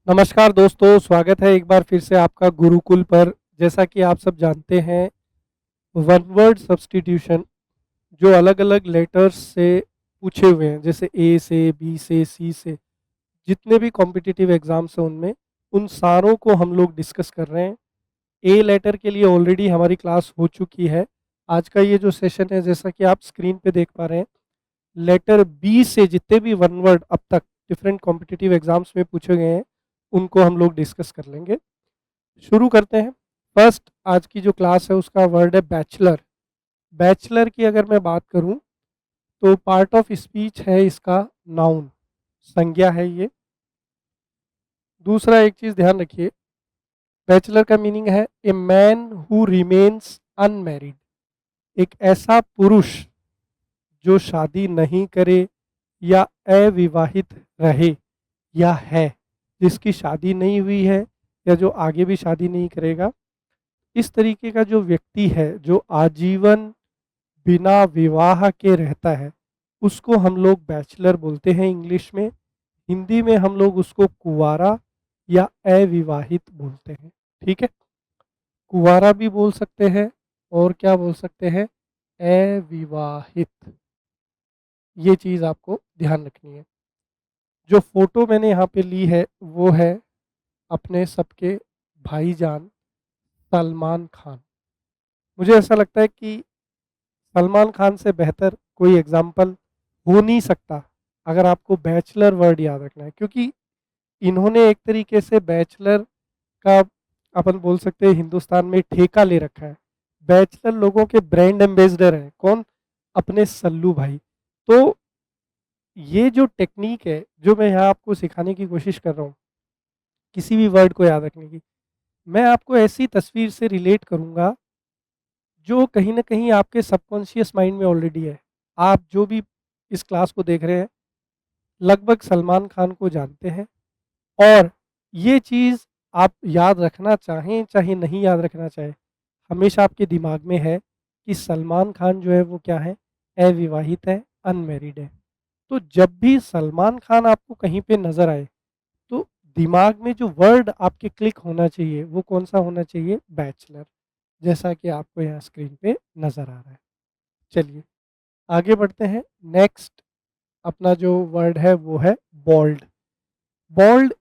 नमस्कार दोस्तों, स्वागत है एक बार फिर से आपका गुरुकुल पर। जैसा कि आप सब जानते हैं, वन वर्ड सब्स्टिट्यूशन जो अलग-अलग लेटर्स से पूछे हुए हैं, जैसे ए से, बी से, सी से, जितने भी कॉम्पिटिटिव एग्ज़ाम्स हैं उनमें, उन सारों को हम लोग डिस्कस कर रहे हैं। ए लेटर के लिए ऑलरेडी हमारी क्लास हो चुकी है। आज का ये जो सेशन है, जैसा कि आप स्क्रीन पे देख पा रहे हैं, लेटर बी से जितने भी वन वर्ड अब तक डिफरेंट कॉम्पिटिटिव एग्ज़ाम्स में पूछे गए हैं, उनको हम लोग डिस्कस कर लेंगे। शुरू करते हैं। फर्स्ट आज की जो क्लास है उसका वर्ड है बैचलर। बैचलर की अगर मैं बात करूं तो पार्ट ऑफ स्पीच है इसका नाउन, संज्ञा है ये। दूसरा एक चीज़ ध्यान रखिए, बैचलर का मीनिंग है a man who remains unmarried. एक ऐसा पुरुष जो शादी नहीं करे या अविवाहित रहे या है, जिसकी शादी नहीं हुई है या जो आगे भी शादी नहीं करेगा, इस तरीके का जो व्यक्ति है जो आजीवन बिना विवाह के रहता है, उसको हम लोग बैचलर बोलते हैं इंग्लिश में। हिंदी में हम लोग उसको कुंवारा या अविवाहित बोलते हैं। ठीक है, कुंवारा भी बोल सकते हैं और क्या बोल सकते हैं, अविवाहित। ये चीज़ आपको ध्यान रखनी है। जो फोटो मैंने यहाँ पे ली है वो है अपने सबके भाईजान सलमान खान। मुझे ऐसा लगता है कि सलमान खान से बेहतर कोई एग्जाम्पल हो नहीं सकता अगर आपको बैचलर वर्ड याद रखना है, क्योंकि इन्होंने एक तरीके से बैचलर का, अपन बोल सकते हैं, हिंदुस्तान में ठेका ले रखा है। बैचलर लोगों के ब्रांड एम्बेसडर हैं कौन, अपने सल्लू भाई। तो ये जो टेक्निक है जो मैं यहाँ आपको सिखाने की कोशिश कर रहा हूँ किसी भी वर्ड को याद रखने की, मैं आपको ऐसी तस्वीर से रिलेट करूँगा जो कहीं न कहीं आपके सबकॉन्शियस माइंड में ऑलरेडी है। आप जो भी इस क्लास को देख रहे हैं, लगभग सलमान खान को जानते हैं, और ये चीज़ आप याद रखना चाहें, चाहे नहीं याद रखना चाहें, हमेशा आपके दिमाग में है कि सलमान खान जो है वो क्या है, अविवाहित है, अनमैरिड है। तो जब भी सलमान खान आपको कहीं पे नज़र आए, तो दिमाग में जो वर्ड आपके क्लिक होना चाहिए, वो कौन-सा होना चाहिए, बैचलर। जैसा कि आपको यहाँ स्क्रीन पे नज़र आ रहा है। चलिए आगे बढ़ते हैं। नेक्स्ट अपना जो वर्ड है वो है बॉल्ड। बॉल्ड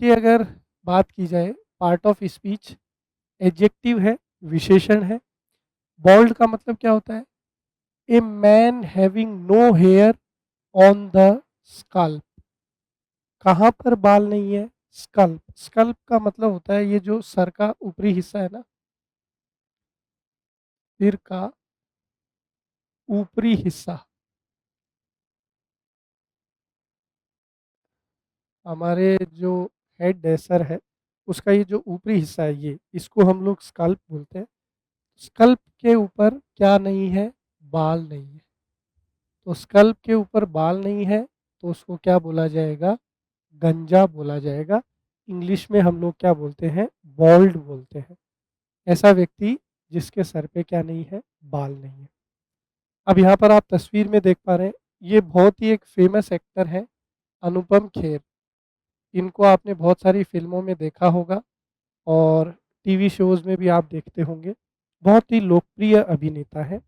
की अगर बात की जाए, पार्ट ऑफ स्पीच एडजेक्टिव है, विशेषण है। बॉल्ड का मतलब क्या होता है, a man having no hair on the scalp. कहाँ पर बाल नहीं है, स्कल्प। स्कल्प का मतलब होता है ये जो सर का ऊपरी हिस्सा है ना, सिर का ऊपरी हिस्सा, हमारे जो हेड है, सर है, उसका ये जो ऊपरी हिस्सा है, ये इसको हम लोग स्कल्प बोलते हैं। स्कल्प के ऊपर क्या नहीं है, बाल नहीं है। तो स्कल्प के ऊपर बाल नहीं है तो उसको क्या बोला जाएगा, गंजा बोला जाएगा। इंग्लिश में हम लोग क्या बोलते हैं, बॉल्ड बोलते हैं। ऐसा व्यक्ति जिसके सर पे क्या नहीं है, बाल नहीं है। अब यहाँ पर आप तस्वीर में देख पा रहे हैं, ये बहुत ही एक फेमस एक्टर है, अनुपम खेर। इनको आपने बहुत सारी फिल्मों में देखा होगा और टीवी शोज़ में भी आप देखते होंगे। बहुत ही लोकप्रिय अभिनेता है।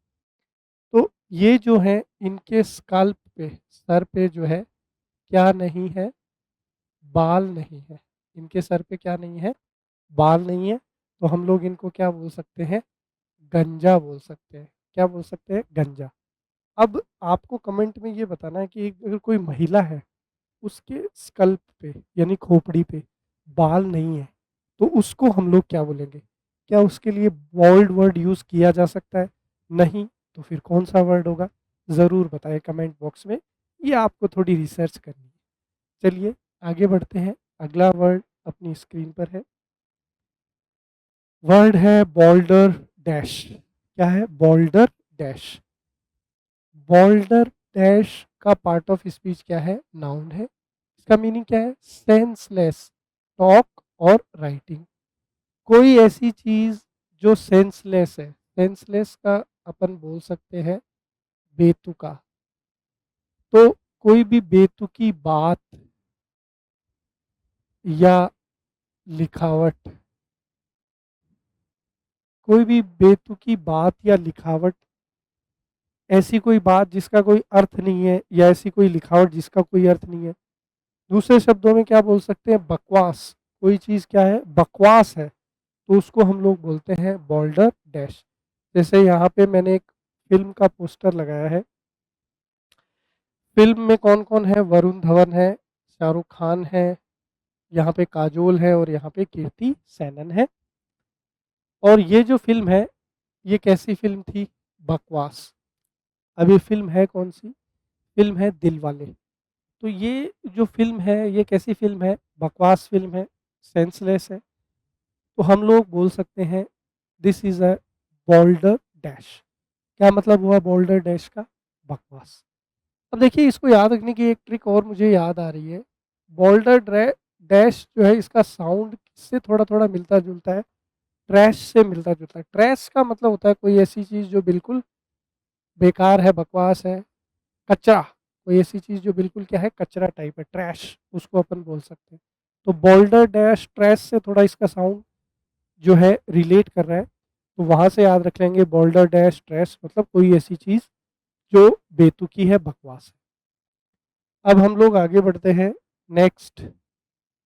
तो ये जो है इनके स्कल्प पे, सर पे जो है क्या नहीं है, बाल नहीं है। इनके सर पे क्या नहीं है, बाल नहीं है। तो हम लोग इनको क्या बोल सकते हैं, गंजा बोल सकते हैं। क्या बोल सकते हैं, गंजा। अब आपको कमेंट में ये बताना है कि अगर कोई महिला है, उसके स्कल्प पे यानी खोपड़ी पे बाल नहीं है, तो उसको हम लोग क्या बोलेंगे? क्या उसके लिए बोल्ड वर्ड यूज़ किया जा सकता है? नहीं, तो फिर कौन-सा वर्ड होगा? ज़रूर बताएँ कमेंट बॉक्स में, ये आपको थोड़ी रिसर्च करनी है। चलिए आगे बढ़ते हैं। अगला वर्ड अपनी स्क्रीन पर है। वर्ड है बोल्डर डैश। क्या है, बोल्डर डैश। बोल्डर डैश का पार्ट ऑफ स्पीच क्या है, नाउन है। इसका मीनिंग क्या है, सेंसलेस टॉक और राइटिंग। कोई ऐसी चीज जो सेंसलेस है, सेंसलेस का अपन बोल सकते हैं बेतुका। तो कोई भी बेतुकी बात या लिखावट। कोई भी बेतुकी बात या लिखावट, ऐसी कोई बात जिसका कोई अर्थ नहीं है या ऐसी कोई लिखावट जिसका कोई अर्थ नहीं है। दूसरे शब्दों में क्या बोल सकते हैं, बकवास। कोई चीज़ क्या है, बकवास है, तो उसको हम लोग बोलते हैं बॉल्डर डैश। जैसे यहाँ पे मैंने एक फिल्म का पोस्टर लगाया है। फिल्म में कौन कौन है, वरुण धवन है, शाहरुख खान है, यहाँ पे काजोल है और यहाँ पे कीर्ति सेनन है। और ये जो फिल्म है, ये कैसी फिल्म थी, बकवास। अब ये फिल्म है कौन सी, फिल्म है दिल वाले। तो ये जो फिल्म है, ये कैसी फिल्म है, बकवास फिल्म है, सेंसलेस है। तो हम लोग बोल सकते हैं this is a boulder dash. क्या मतलब हुआ बोल्डर डैश का, बकवास। अब देखिए, इसको याद रखने की एक ट्रिक और मुझे याद आ रही है। बोल्डर डैश जो है, इसका साउंड से थोड़ा थोड़ा मिलता जुलता है, ट्रैश से मिलता जुलता है। ट्रैश का मतलब होता है कोई ऐसी चीज़ जो बिल्कुल बेकार है, बकवास है, कचरा। कोई ऐसी चीज़ जो बिल्कुल क्या है, कचरा टाइप है, ट्रैश, उसको अपन बोल सकते हैं। तो बोल्डर डैश ट्रैश से थोड़ा इसका साउंड जो है रिलेट कर रहा है, तो वहाँ से याद रख लेंगे बोल्डर डैश ट्रैश मतलब कोई ऐसी चीज़ जो बेतुकी है, बकवास है। अब हम लोग आगे बढ़ते हैं। नेक्स्ट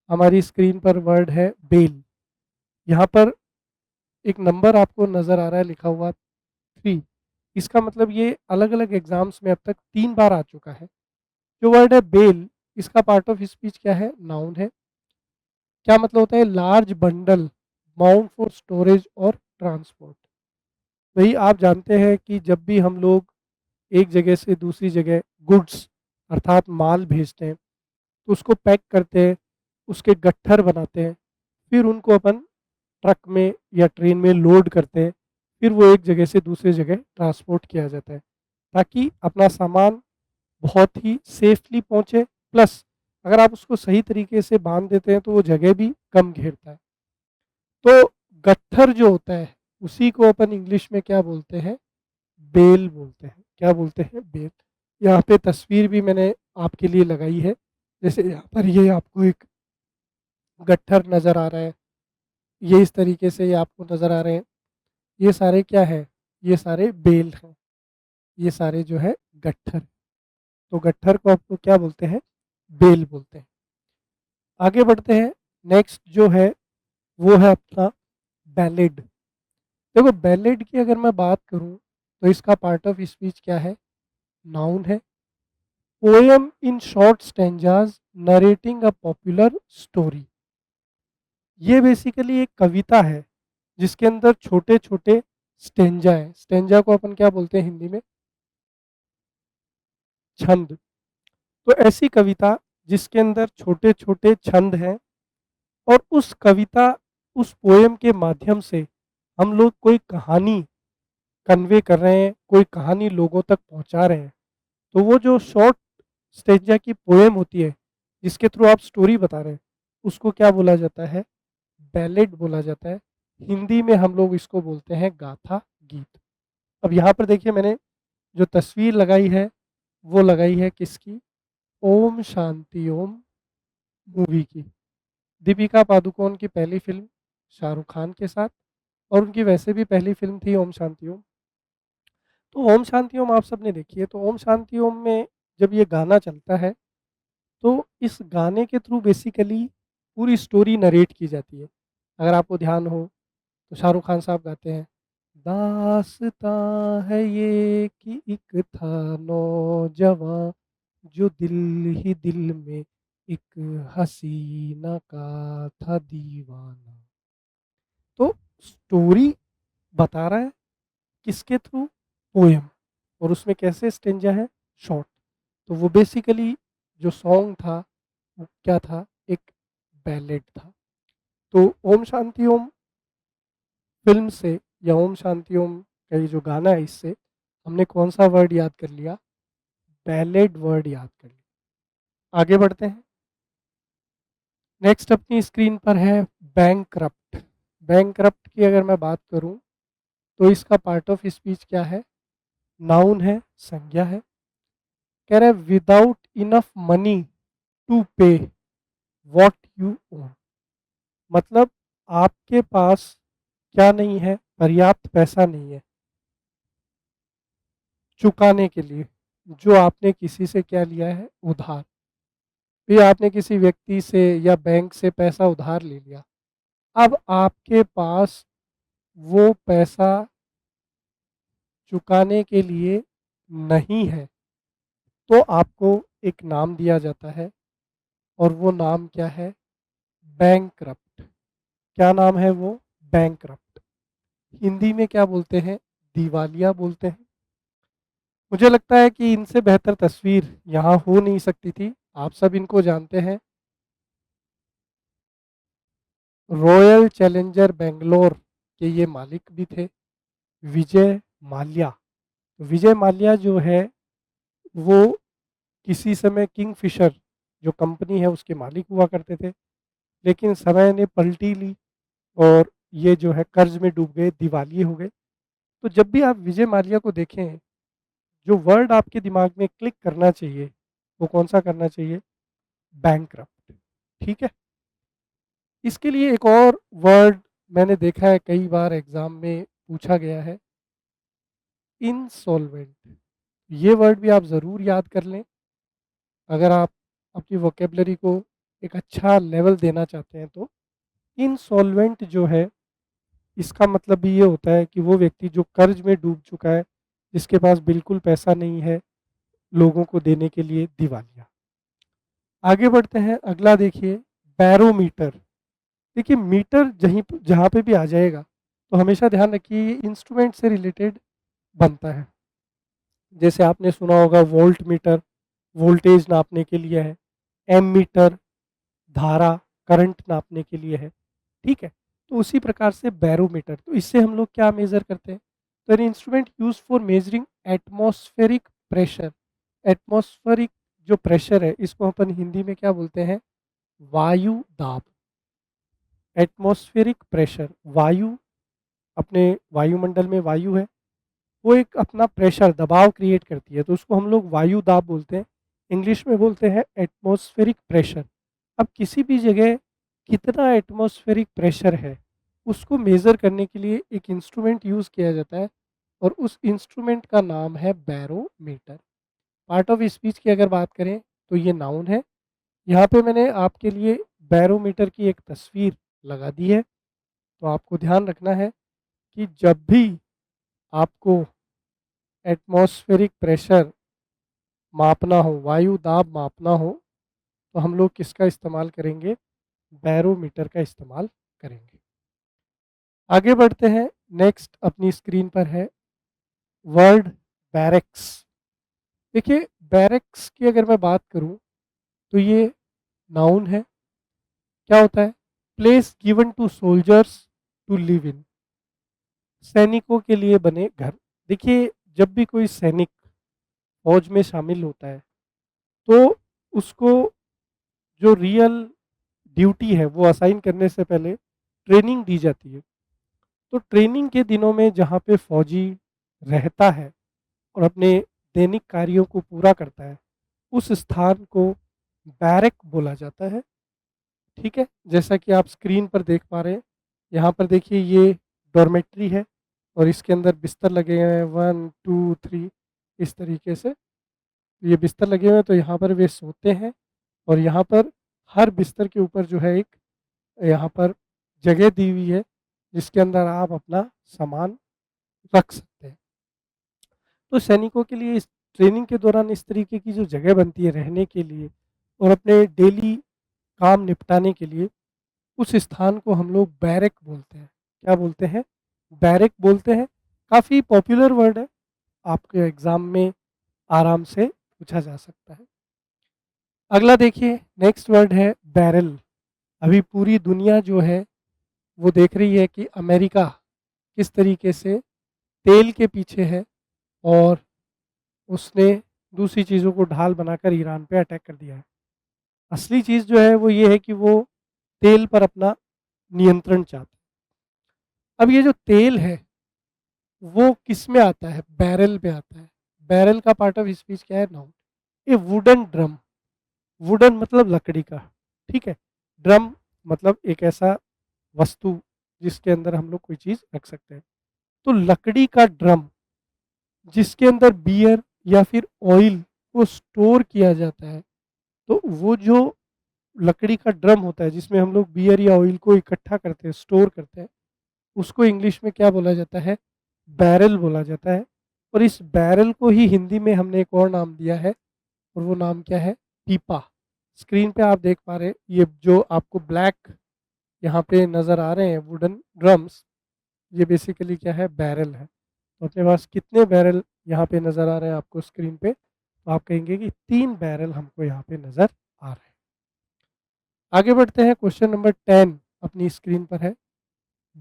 हमारी स्क्रीन पर वर्ड है बेल। यहाँ पर एक नंबर आपको नज़र आ रहा है लिखा हुआ 3। इसका मतलब ये अलग अलग एग्जाम्स में अब तक 3 बार आ चुका है। जो वर्ड है बेल, इसका पार्ट ऑफ स्पीच क्या है, नाउन है। क्या मतलब होता है, large bundle, mount for storage और ट्रांसपोर्ट। वही आप जानते हैं कि जब भी हम लोग एक जगह से दूसरी जगह गुड्स अर्थात माल भेजते हैं, तो उसको पैक करते हैं, उसके गट्ठर बनाते हैं, फिर उनको अपन ट्रक में या ट्रेन में लोड करते हैं, फिर वो एक जगह से दूसरी जगह ट्रांसपोर्ट किया जाता है, ताकि अपना सामान बहुत ही सेफली पहुंचे। प्लस अगर आप उसको सही तरीके से बांध देते हैं तो वो जगह भी कम घेरता है। तो गट्ठर जो होता है, उसी को अपन इंग्लिश में क्या बोलते हैं, बेल बोलते हैं। क्या बोलते हैं, बेल। यहाँ पे तस्वीर भी मैंने आपके लिए लगाई है। जैसे यहाँ पर ये आपको एक गट्ठर नज़र आ रहा है, ये इस तरीके से ये आपको नज़र आ रहे हैं। ये सारे क्या है, ये सारे बेल हैं, ये सारे जो है गट्ठर। तो गट्ठर को आपको क्या बोलते हैं, बेल बोलते हैं। आगे बढ़ते हैं। नेक्स्ट जो है वो है अपना बैलेड। देखो, बैलेड की अगर मैं बात करूं तो इसका पार्ट ऑफ स्पीच क्या है, नाउन है। Poem in short stanzas narrating a popular story. ये बेसिकली एक कविता है जिसके अंदर छोटे छोटे स्टेंजा है। स्टेंजा को अपन क्या बोलते हैं हिंदी में, छंद। तो ऐसी कविता जिसके अंदर छोटे छोटे छंद हैं, और उस कविता, उस पोएम के माध्यम से हम लोग कोई कहानी कन्वे कर रहे हैं, कोई कहानी लोगों तक पहुंचा रहे हैं। तो वो जो शॉर्ट स्टेंजा की पोएम होती है, जिसके थ्रू आप स्टोरी बता रहे हैं, उसको क्या बोला जाता है, बैलेड बोला जाता है। हिंदी में हम लोग इसको बोलते हैं गाथा, गीत। अब यहाँ पर देखिए, मैंने जो तस्वीर लगाई है वो लगाई है किसकी, ओम शांति ओम मूवी की। दीपिका पादुकोण की पहली फिल्म शाहरुख खान के साथ, और उनकी वैसे भी पहली फिल्म थी ओम शांति ओम। तो ओम शांति ओम आप सबने देखी है। तो ओम शांति ओम में जब ये गाना चलता है, तो इस गाने के थ्रू बेसिकली पूरी स्टोरी नरेट की जाती है। अगर आपको ध्यान हो तो शाहरुख खान साहब गाते हैं, दास्तां है ये कि एक था नौजवां, जो दिल ही दिल में एक हसीना का था दीवाना। तो स्टोरी बता रहा है किसके थ्रू, पोएम। और उसमें कैसे स्टेंजा है, शॉर्ट। तो वो बेसिकली जो सॉन्ग था वो क्या था, एक बैलेड था। तो ओम शांति ओम फिल्म से या ओम शांति ओम का ये जो गाना है, इससे हमने कौन सा वर्ड याद कर लिया, बैलेड वर्ड याद कर लिया। आगे बढ़ते हैं। नेक्स्ट अपनी स्क्रीन पर है बैंकरप्ट। बैंकरप्ट की अगर मैं बात करूं तो इसका पार्ट ऑफ स्पीच क्या है, नाउन है, संज्ञा है। कह रहे विदाउट इनफ मनी टू पे व्हाट यू ओन, मतलब आपके पास क्या नहीं है, पर्याप्त पैसा नहीं है चुकाने के लिए जो आपने किसी से क्या लिया है, उधार। फिर आपने किसी व्यक्ति से या बैंक से पैसा उधार ले लिया, अब आपके पास वो पैसा चुकाने के लिए नहीं है, तो आपको एक नाम दिया जाता है और वो नाम क्या है, बैंकरप्ट। क्या नाम है वो, बैंकरप्ट। हिंदी में क्या बोलते हैं, दिवालिया बोलते हैं। मुझे लगता है कि इनसे बेहतर तस्वीर यहाँ हो नहीं सकती थी। आप सब इनको जानते हैं, रॉयल चैलेंजर बेंगलोर के ये मालिक भी थे, विजय माल्या। विजय माल्या जो है वो किसी समय किंगफिशर जो कंपनी है उसके मालिक हुआ करते थे, लेकिन समय ने पलटी ली और ये जो है कर्ज में डूब गए, दिवालिये हो गए। तो जब भी आप विजय माल्या को देखें, जो वर्ड आपके दिमाग में क्लिक करना चाहिए वो कौन सा करना चाहिए, बैंकरप्ट। ठीक है। इसके लिए एक और वर्ड मैंने देखा है कई बार एग्जाम में पूछा गया है, इंसॉल्वेंट। ये वर्ड भी आप ज़रूर याद कर लें अगर आप अपनी वोकेबलरी को एक अच्छा लेवल देना चाहते हैं। तो इंसॉल्वेंट जो है इसका मतलब भी ये होता है कि वो व्यक्ति जो कर्ज में डूब चुका है, जिसके पास बिल्कुल पैसा नहीं है लोगों को देने के लिए, दिवालिया। आगे बढ़ते हैं, अगला देखिए, बैरोमीटर। देखिए मीटर जहाँ पे भी आ जाएगा तो हमेशा ध्यान रखिए ये इंस्ट्रूमेंट से रिलेटेड बनता है। जैसे आपने सुना होगा वोल्ट मीटर, वोल्टेज नापने के लिए है। एम मीटर, धारा, करंट नापने के लिए है। ठीक है। तो उसी प्रकार से बैरोमीटर, तो इससे हम लोग क्या मेजर करते हैं, तो an instrument use for measuring atmospheric pressure. Atmospheric जो प्रेशर है इसको अपन हिंदी में क्या बोलते हैं, वायु दाब। एटमॉस्फेरिक प्रेशर, वायु, अपने वायुमंडल में वायु है, वो एक अपना प्रेशर दबाव क्रिएट करती है, तो उसको हम लोग वायु दाब बोलते हैं। इंग्लिश में बोलते हैं एटमॉस्फेरिक प्रेशर। अब किसी भी जगह कितना एटमॉस्फेरिक प्रेशर है उसको मेज़र करने के लिए एक इंस्ट्रूमेंट यूज़ किया जाता है और उस इंस्ट्रूमेंट का नाम है बैरोमीटर। पार्ट ऑफ स्पीच की अगर बात करें तो ये नाउन है। यहाँ पे मैंने आपके लिए बैरोमीटर की एक तस्वीर लगा दी है, तो आपको ध्यान रखना है कि जब भी आपको एटमॉस्फेरिक प्रेशर मापना हो, वायु दाब मापना हो, तो हम लोग किसका इस्तेमाल करेंगे, बैरोमीटर का इस्तेमाल करेंगे। आगे बढ़ते हैं, नेक्स्ट अपनी स्क्रीन पर है वर्ड बैरेक्स। देखिए बैरेक्स की अगर मैं बात करूं तो ये नाउन है। क्या होता है, place given to soldiers to live in, सैनिकों के लिए बने घर। देखिए जब भी कोई सैनिक फौज में शामिल होता है तो उसको जो रियल ड्यूटी है वो असाइन करने से पहले ट्रेनिंग दी जाती है। तो ट्रेनिंग के दिनों में जहाँ पे फौजी रहता है और अपने दैनिक कार्यों को पूरा करता है, उस स्थान को बैरक बोला जाता है। ठीक है, जैसा कि आप स्क्रीन पर देख पा रहे हैं, यहाँ पर देखिए ये डॉर्मेट्री है और इसके अंदर बिस्तर लगे हुए हैं 1 2 3 इस तरीके से। ये बिस्तर लगे हुए हैं तो यहाँ पर वे सोते हैं और यहाँ पर हर बिस्तर के ऊपर जो है एक यहाँ पर जगह दी हुई है जिसके अंदर आप अपना सामान रख सकते हैं। तो सैनिकों के लिए इस ट्रेनिंग के दौरान इस तरीके की जो जगह बनती है रहने के लिए और अपने डेली काम निपटाने के लिए, उस स्थान को हम लोग बैरक बोलते हैं। क्या बोलते हैं, बैरक बोलते हैं। काफ़ी पॉपुलर वर्ड है, आपके एग्ज़ाम में आराम से पूछा जा सकता है। अगला देखिए, नेक्स्ट वर्ड है बैरल। अभी पूरी दुनिया जो है वो देख रही है कि अमेरिका किस तरीके से तेल के पीछे है और उसने दूसरी चीज़ों को ढाल बनाकर ईरान पे अटैक कर दिया है। असली चीज़ जो है वो ये है कि वो तेल पर अपना नियंत्रण चाहते हैं। अब ये जो तेल है वो किस में आता है, बैरल में आता है। बैरल का पार्ट ऑफ स्पीच क्या है, नाउन। ए वुडन ड्रम, वुडन मतलब लकड़ी का, ठीक है। ड्रम मतलब एक ऐसा वस्तु जिसके अंदर हम लोग कोई चीज़ रख सकते हैं। तो लकड़ी का ड्रम जिसके अंदर बियर या फिर ऑयल को स्टोर किया जाता है, तो वो जो लकड़ी का ड्रम होता है जिसमें हम लोग बियर या ऑयल को इकट्ठा करते हैं, स्टोर करते हैं, उसको इंग्लिश में क्या बोला जाता है? बैरल बोला जाता है। और इस बैरल को ही हिंदी में हमने एक और नाम दिया है, और वो नाम क्या है? पीपा। स्क्रीन पे आप देख पा रहे हैं, ये जो आपको ब्लैक यहाँ पे नज़र आ रहे हैं वुडन ड्रम्स, ये बेसिकली क्या है? बैरल है। तो अपने पास कितने बैरल यहाँ पे नज़र आ रहे हैं आपको स्क्रीन पे? तो आप कहेंगे कि 3 बैरल हमको यहाँ पे नज़र आ रहे हैं। आगे बढ़ते हैं, क्वेश्चन नंबर 10 अपनी स्क्रीन पर है।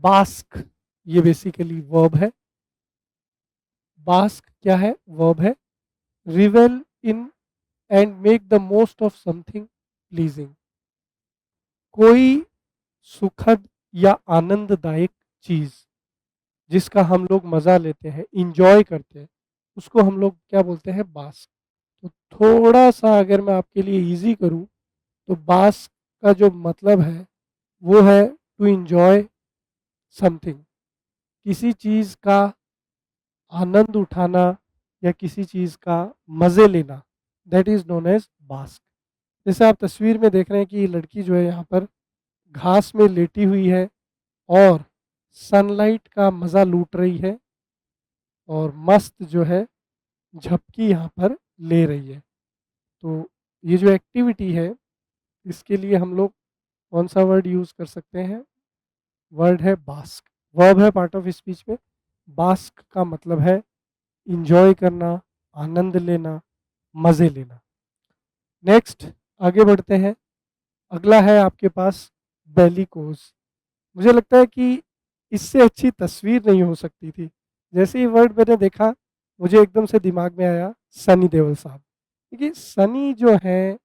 बास्क, ये बेसिकली वर्ब है। बास्क क्या है? वर्ब है। Revel in and make the most of something pleasing. कोई सुखद या आनंददायक चीज़ जिसका हम लोग मज़ा लेते हैं, इंजॉय करते हैं, उसको हम लोग क्या बोलते हैं? बास्क। तो थोड़ा सा अगर मैं आपके लिए इजी करूं, तो बास्क का जो मतलब है वो है टू इंजॉय समथिंग, किसी चीज़ का आनंद उठाना या किसी चीज़ का मज़े लेना, that is known as bask. जैसे आप तस्वीर में देख रहे हैं कि ये लड़की जो है यहाँ पर घास में लेटी हुई है और सनलाइट का मज़ा लूट रही है और मस्त जो है झपकी यहाँ पर ले रही है। तो ये जो एक्टिविटी है, इसके लिए हम लोग कौन सा वर्ड यूज़ कर सकते हैं? वर्ड है बास्क। वर्ब है पार्ट ऑफ स्पीच में। बास्क का मतलब है इंजॉय करना, आनंद लेना, मज़े लेना। नेक्स्ट आगे बढ़ते हैं। अगला है आपके पास बेलिकोज। मुझे लगता है कि इससे अच्छी तस्वीर नहीं हो सकती थी। जैसे ही वर्ड मैंने देखा, मुझे एकदम से दिमाग में आया सनी देओल साहब। देखिए सनी जो है,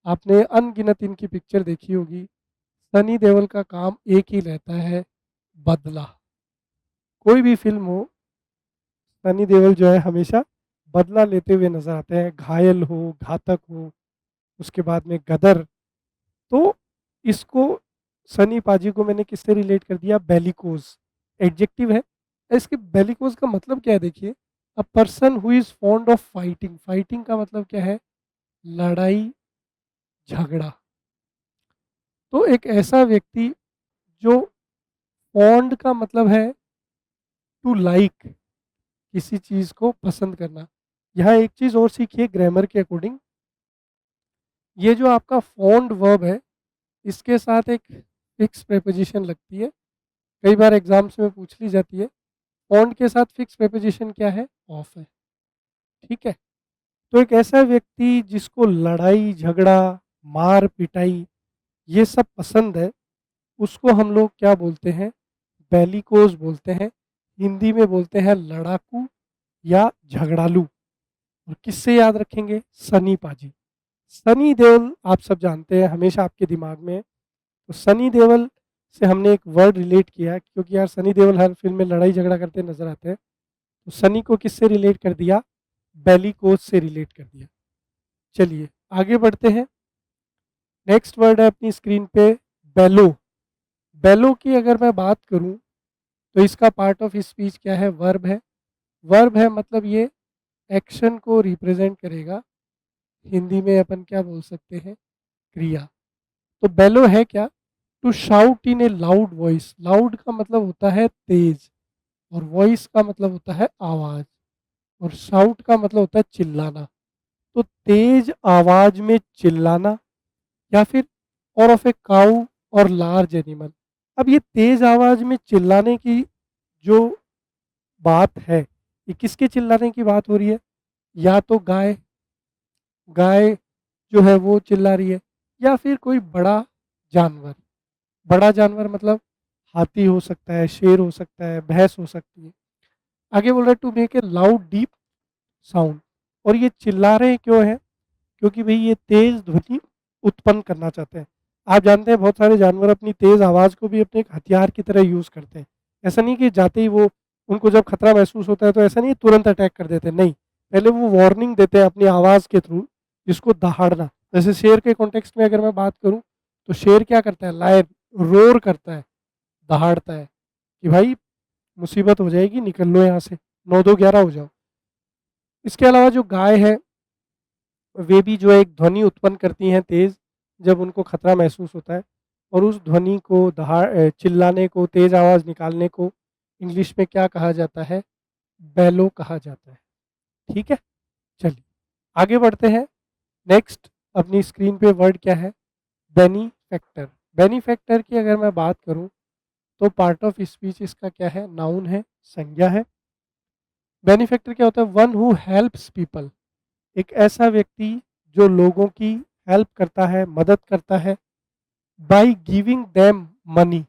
आपने अनगिनत इनकी पिक्चर देखी होगी। सनी देओल का काम एक ही रहता है, बदला। कोई भी फ़िल्म हो, सनी देओल जो है हमेशा बदला लेते हुए नज़र आते हैं, घायल हो, घातक हो, उसके बाद में गदर। तो इसको सनी पाजी को मैंने किससे रिलेट कर दिया? बेलिकोज़ एडजेक्टिव है। इसके बेलिकोज़ का मतलब क्या है? देखिए, a person who is fond of fighting. Fighting का मतलब क्या है? लड़ाई, झगड़ा। तो एक ऐसा व्यक्ति जो फॉन्ड का मतलब है टू लाइक, किसी चीज़ को पसंद करना। यहाँ एक चीज़ और सीखिए ग्रामर के अकॉर्डिंग, ये जो आपका फॉन्ड वर्ब है, इसके साथ एक फिक्स प्रेपोजिशन लगती है। कई बार एग्जाम्स में पूछ ली जाती है। फॉन्ड के साथ फिक्स प्रेपोजिशन क्या है? ऑफ है। ठीक है। तो एक ऐसा व्यक्ति जिसको लड़ाई झगड़ा, मार पिटाई, ये सब पसंद है, उसको हम लोग क्या बोलते हैं? बेलिकोज बोलते हैं। हिंदी में बोलते हैं लड़ाकू या झगड़ालू। और किससे याद रखेंगे? सनी पाजी। सनी देओल आप सब जानते हैं, हमेशा आपके दिमाग में है। तो सनी देओल से हमने एक वर्ड रिलेट किया, क्योंकि यार सनी देओल हर फिल्म में लड़ाई झगड़ा करते नजर आते हैं। तो सनी को किससे रिलेट कर दिया? बेलिकोज से रिलेट कर दिया। चलिए आगे बढ़ते हैं। नेक्स्ट वर्ड है अपनी स्क्रीन पे बेलो। बेलो की अगर मैं बात करूं, तो इसका पार्ट ऑफ स्पीच क्या है? वर्ब है। वर्ब है मतलब ये एक्शन को रिप्रेजेंट करेगा। हिंदी में अपन क्या बोल सकते हैं? क्रिया। तो बेलो है क्या? To shout in a loud voice. Loud का मतलब होता है तेज, और वॉइस का मतलब होता है आवाज, और शाउट का मतलब होता है चिल्लाना। तो तेज आवाज में चिल्लाना, या फिर और ऑफ ए काऊ और लार्ज एनिमल। अब ये तेज आवाज में चिल्लाने की जो बात है, ये किसके चिल्लाने की बात हो रही है? या तो गाय, गाय जो है वो चिल्ला रही है, या फिर कोई बड़ा जानवर। बड़ा जानवर मतलब हाथी हो सकता है, शेर हो सकता है, भैंस हो सकती है। आगे बोल रहा है to make a loud deep sound. और ये चिल्ला रहे क्यों है? क्योंकि भाई ये तेज ध्वनि उत्पन्न करना चाहते हैं। आप जानते हैं बहुत सारे जानवर अपनी तेज आवाज़ को भी अपने एक हथियार की तरह यूज़ करते हैं। ऐसा नहीं कि जाते ही वो, उनको जब खतरा महसूस होता है तो ऐसा नहीं तुरंत अटैक कर देते, नहीं। पहले वो वार्निंग देते हैं अपनी आवाज़ के थ्रू, जिसको दहाड़ना। जैसे शेर के कॉन्टेक्स्ट में अगर मैं बात करूँ, तो शेर क्या करता है, लायन रोर करता है, दहाड़ता है कि भाई मुसीबत हो जाएगी, निकल लो यहाँ से, 9 2 11 हो जाओ। इसके अलावा जो गाय है वे भी जो है एक ध्वनि उत्पन्न करती हैं तेज, जब उनको खतरा महसूस होता है, और उस ध्वनि को चिल्लाने को, तेज आवाज निकालने को इंग्लिश में क्या कहा जाता है, बेलो कहा जाता है। ठीक है, चलिए आगे बढ़ते हैं। नेक्स्ट अपनी स्क्रीन पे वर्ड क्या है, बेनीफैक्टर। बेनीफैक्टर की अगर मैं बात करूं तो पार्ट ऑफ स्पीच इसका क्या है, नाउन है, संज्ञा है। बेनीफैक्टर क्या होता है, वन हु हेल्प्स पीपल, एक ऐसा व्यक्ति जो लोगों की हेल्प करता है, मदद करता है, बाय गिविंग देम मनी,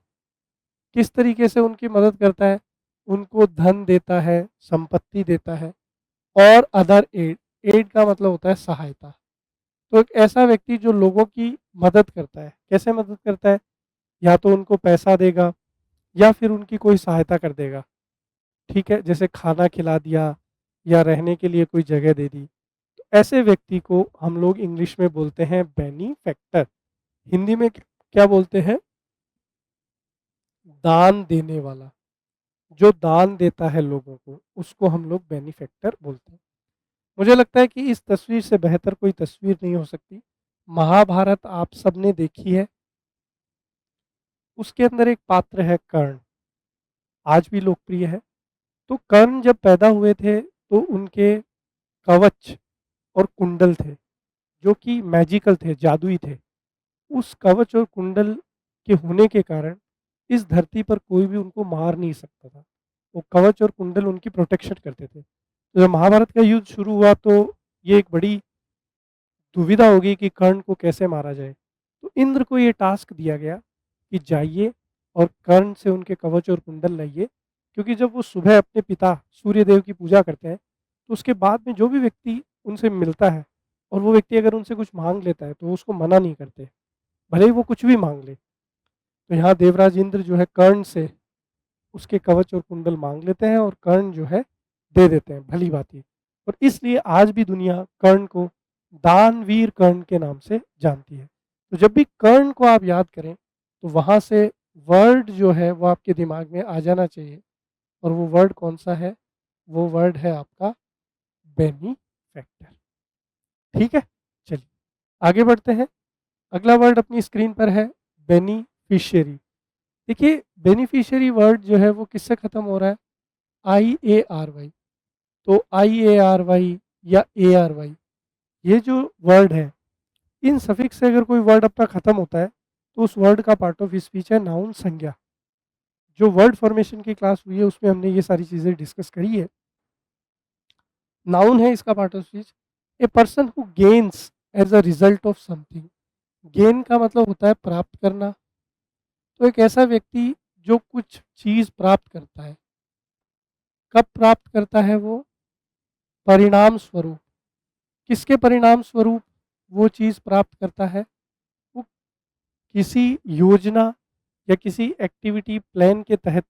किस तरीके से उनकी मदद करता है, उनको धन देता है, संपत्ति देता है, और अदर एड, एड का मतलब होता है सहायता। तो एक ऐसा व्यक्ति जो लोगों की मदद करता है, कैसे मदद करता है, या तो उनको पैसा देगा या फिर उनकी कोई सहायता कर देगा। ठीक है, जैसे खाना खिला दिया या रहने के लिए कोई जगह दे दी। तो ऐसे व्यक्ति को हम लोग इंग्लिश में बोलते हैं बेनीफैक्टर। हिंदी में क्या बोलते हैं, दान देने वाला। जो दान देता है लोगों को, उसको हम लोग बेनीफैक्टर बोलते हैं। मुझे लगता है कि इस तस्वीर से बेहतर कोई तस्वीर नहीं हो सकती। महाभारत आप सबने देखी है, उसके अंदर एक पात्र है कर्ण, आज भी लोकप्रिय है। तो कर्ण जब पैदा हुए थे तो उनके कवच और कुंडल थे जो कि मैजिकल थे, जादुई थे। उस कवच और कुंडल के होने के कारण इस धरती पर कोई भी उनको मार नहीं सकता था। वो कवच और कुंडल उनकी प्रोटेक्शन करते थे। तो जब महाभारत का युद्ध शुरू हुआ तो ये एक बड़ी दुविधा होगी कि कर्ण को कैसे मारा जाए। तो इंद्र को ये टास्क दिया गया कि जाइए और कर्ण से उनके कवच और कुंडल लाइए, क्योंकि जब वो सुबह अपने पिता सूर्यदेव की पूजा करते हैं तो उसके बाद में जो भी व्यक्ति उनसे मिलता है और वो व्यक्ति अगर उनसे कुछ मांग लेता है तो वो उसको मना नहीं करते, भले ही वो कुछ भी मांग ले। तो यहाँ देवराज इंद्र जो है कर्ण से उसके कवच और कुंडल मांग लेते हैं और कर्ण जो है दे देते हैं, भली बात ही। और इसलिए आज भी दुनिया कर्ण को दानवीर कर्ण के नाम से जानती है। तो जब भी कर्ण को आप याद करें तो वहाँ से वर्ड जो है वो आपके दिमाग में आ जाना चाहिए, और वो वर्ड कौन सा है, वो वर्ड है आपका बेनीफैक्टर। ठीक है, चलिए आगे बढ़ते हैं। अगला वर्ड अपनी स्क्रीन पर है बेनिफिशियरी। देखिए बेनिफिशियरी वर्ड जो है वो किससे ख़त्म हो रहा है, IARY। तो IARY या ARY, ये जो वर्ड है, इन सफिक्स से अगर कोई वर्ड अपना ख़त्म होता है तो उस वर्ड का पार्ट ऑफ स्पीच है नाउन, संज्ञा। जो वर्ड फॉर्मेशन की क्लास हुई है उसमें हमने ये सारी चीज़ें डिस्कस करी है। नाउन है इसका part of speech, a person who gains as a result of something. Gain का मतलब होता है प्राप्त करना। तो एक ऐसा व्यक्ति जो कुछ चीज़ प्राप्त करता है, कब प्राप्त करता है वो, परिणाम स्वरूप। किसके परिणाम स्वरूप वो चीज़ प्राप्त करता है, वो किसी योजना या किसी एक्टिविटी प्लान के तहत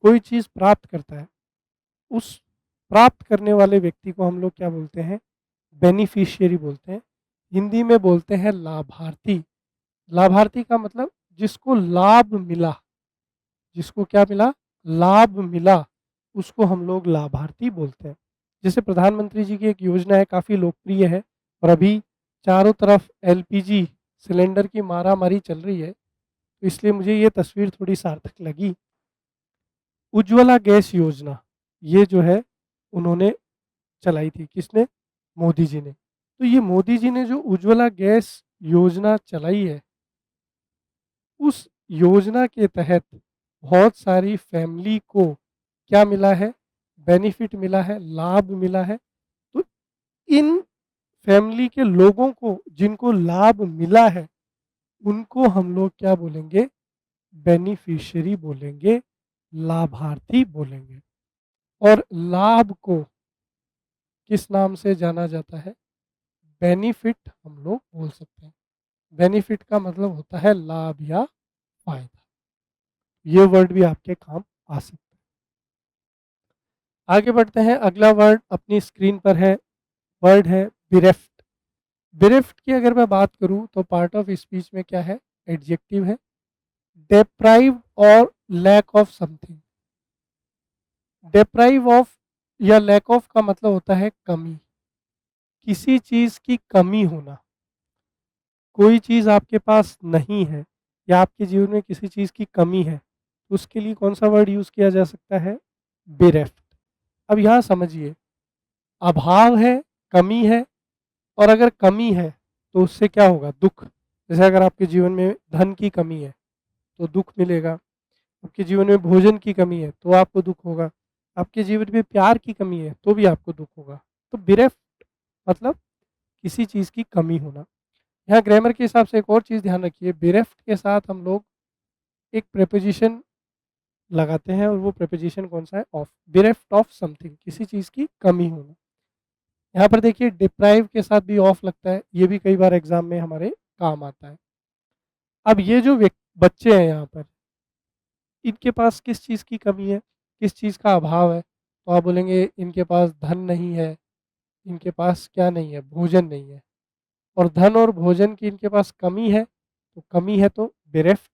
कोई चीज़ प्राप्त करता है। उस प्राप्त करने वाले व्यक्ति को हम लोग क्या बोलते हैं, बेनिफिशियरी बोलते हैं। हिंदी में बोलते हैं लाभार्थी। लाभार्थी का मतलब जिसको लाभ मिला, जिसको क्या मिला, लाभ मिला, उसको हम लोग लाभार्थी बोलते हैं। जैसे प्रधानमंत्री जी की एक योजना है, काफ़ी लोकप्रिय है, और अभी चारों तरफ LPG सिलेंडर की मारामारी चल रही है, तो इसलिए मुझे ये तस्वीर थोड़ी सार्थक लगी। उज्ज्वला गैस योजना, ये जो है उन्होंने चलाई थी, किसने, मोदी जी ने। तो ये मोदी जी ने जो उज्ज्वला गैस योजना चलाई है, उस योजना के तहत बहुत सारी फैमिली को क्या मिला है, बेनिफिट मिला है, लाभ मिला है। तो इन फैमिली के लोगों को जिनको लाभ मिला है उनको हम लोग क्या बोलेंगे, बेनिफिशियरी बोलेंगे, लाभार्थी बोलेंगे। और लाभ को किस नाम से जाना जाता है, बेनिफिट हम लोग बोल सकते हैं। बेनिफिट का मतलब होता है लाभ या फायदा। ये वर्ड भी आपके काम आ सकता है। आगे बढ़ते हैं, अगला वर्ड अपनी स्क्रीन पर है, वर्ड है बिरेफ्ट। बेरेफ्ट की अगर मैं बात करूँ तो पार्ट ऑफ स्पीच में क्या है, एडजेक्टिव है। डेप्राइव और लैक ऑफ समथिंग। डेप्राइव ऑफ या लैक ऑफ का मतलब होता है कमी, किसी चीज़ की कमी होना। कोई चीज़ आपके पास नहीं है या आपके जीवन में किसी चीज़ की कमी है, उसके लिए कौन सा वर्ड यूज़ किया जा सकता है, बेरेफ्ट। अब यहाँ समझिए, अभाव है, कमी है, और अगर कमी है तो उससे क्या होगा, दुख। जैसे अगर आपके जीवन में धन की कमी है तो दुख मिलेगा, आपके जीवन में भोजन की कमी है तो आपको दुख होगा, आपके जीवन में प्यार की कमी है तो भी आपको दुख होगा। तो बिरेफ्ट मतलब किसी चीज़ की कमी होना। यहाँ ग्रामर के हिसाब से एक और चीज़ ध्यान रखिए, बिरेफ्ट के साथ हम लोग एक प्रेपोजिशन लगाते हैं, और वो प्रेपोजिशन कौन सा है, ऑफ। बिरेफ्ट ऑफ समथिंग, किसी चीज़ की कमी होना। यहाँ पर देखिए डिप्राइव के साथ भी ऑफ लगता है, ये भी कई बार एग्जाम में हमारे काम आता है। अब ये जो बच्चे हैं यहाँ पर, इनके पास किस चीज़ की कमी है, किस चीज़ का अभाव है, तो आप बोलेंगे इनके पास धन नहीं है, इनके पास क्या नहीं है, भोजन नहीं है। और धन और भोजन की इनके पास कमी है, तो कमी है तो बेरेफ्ट।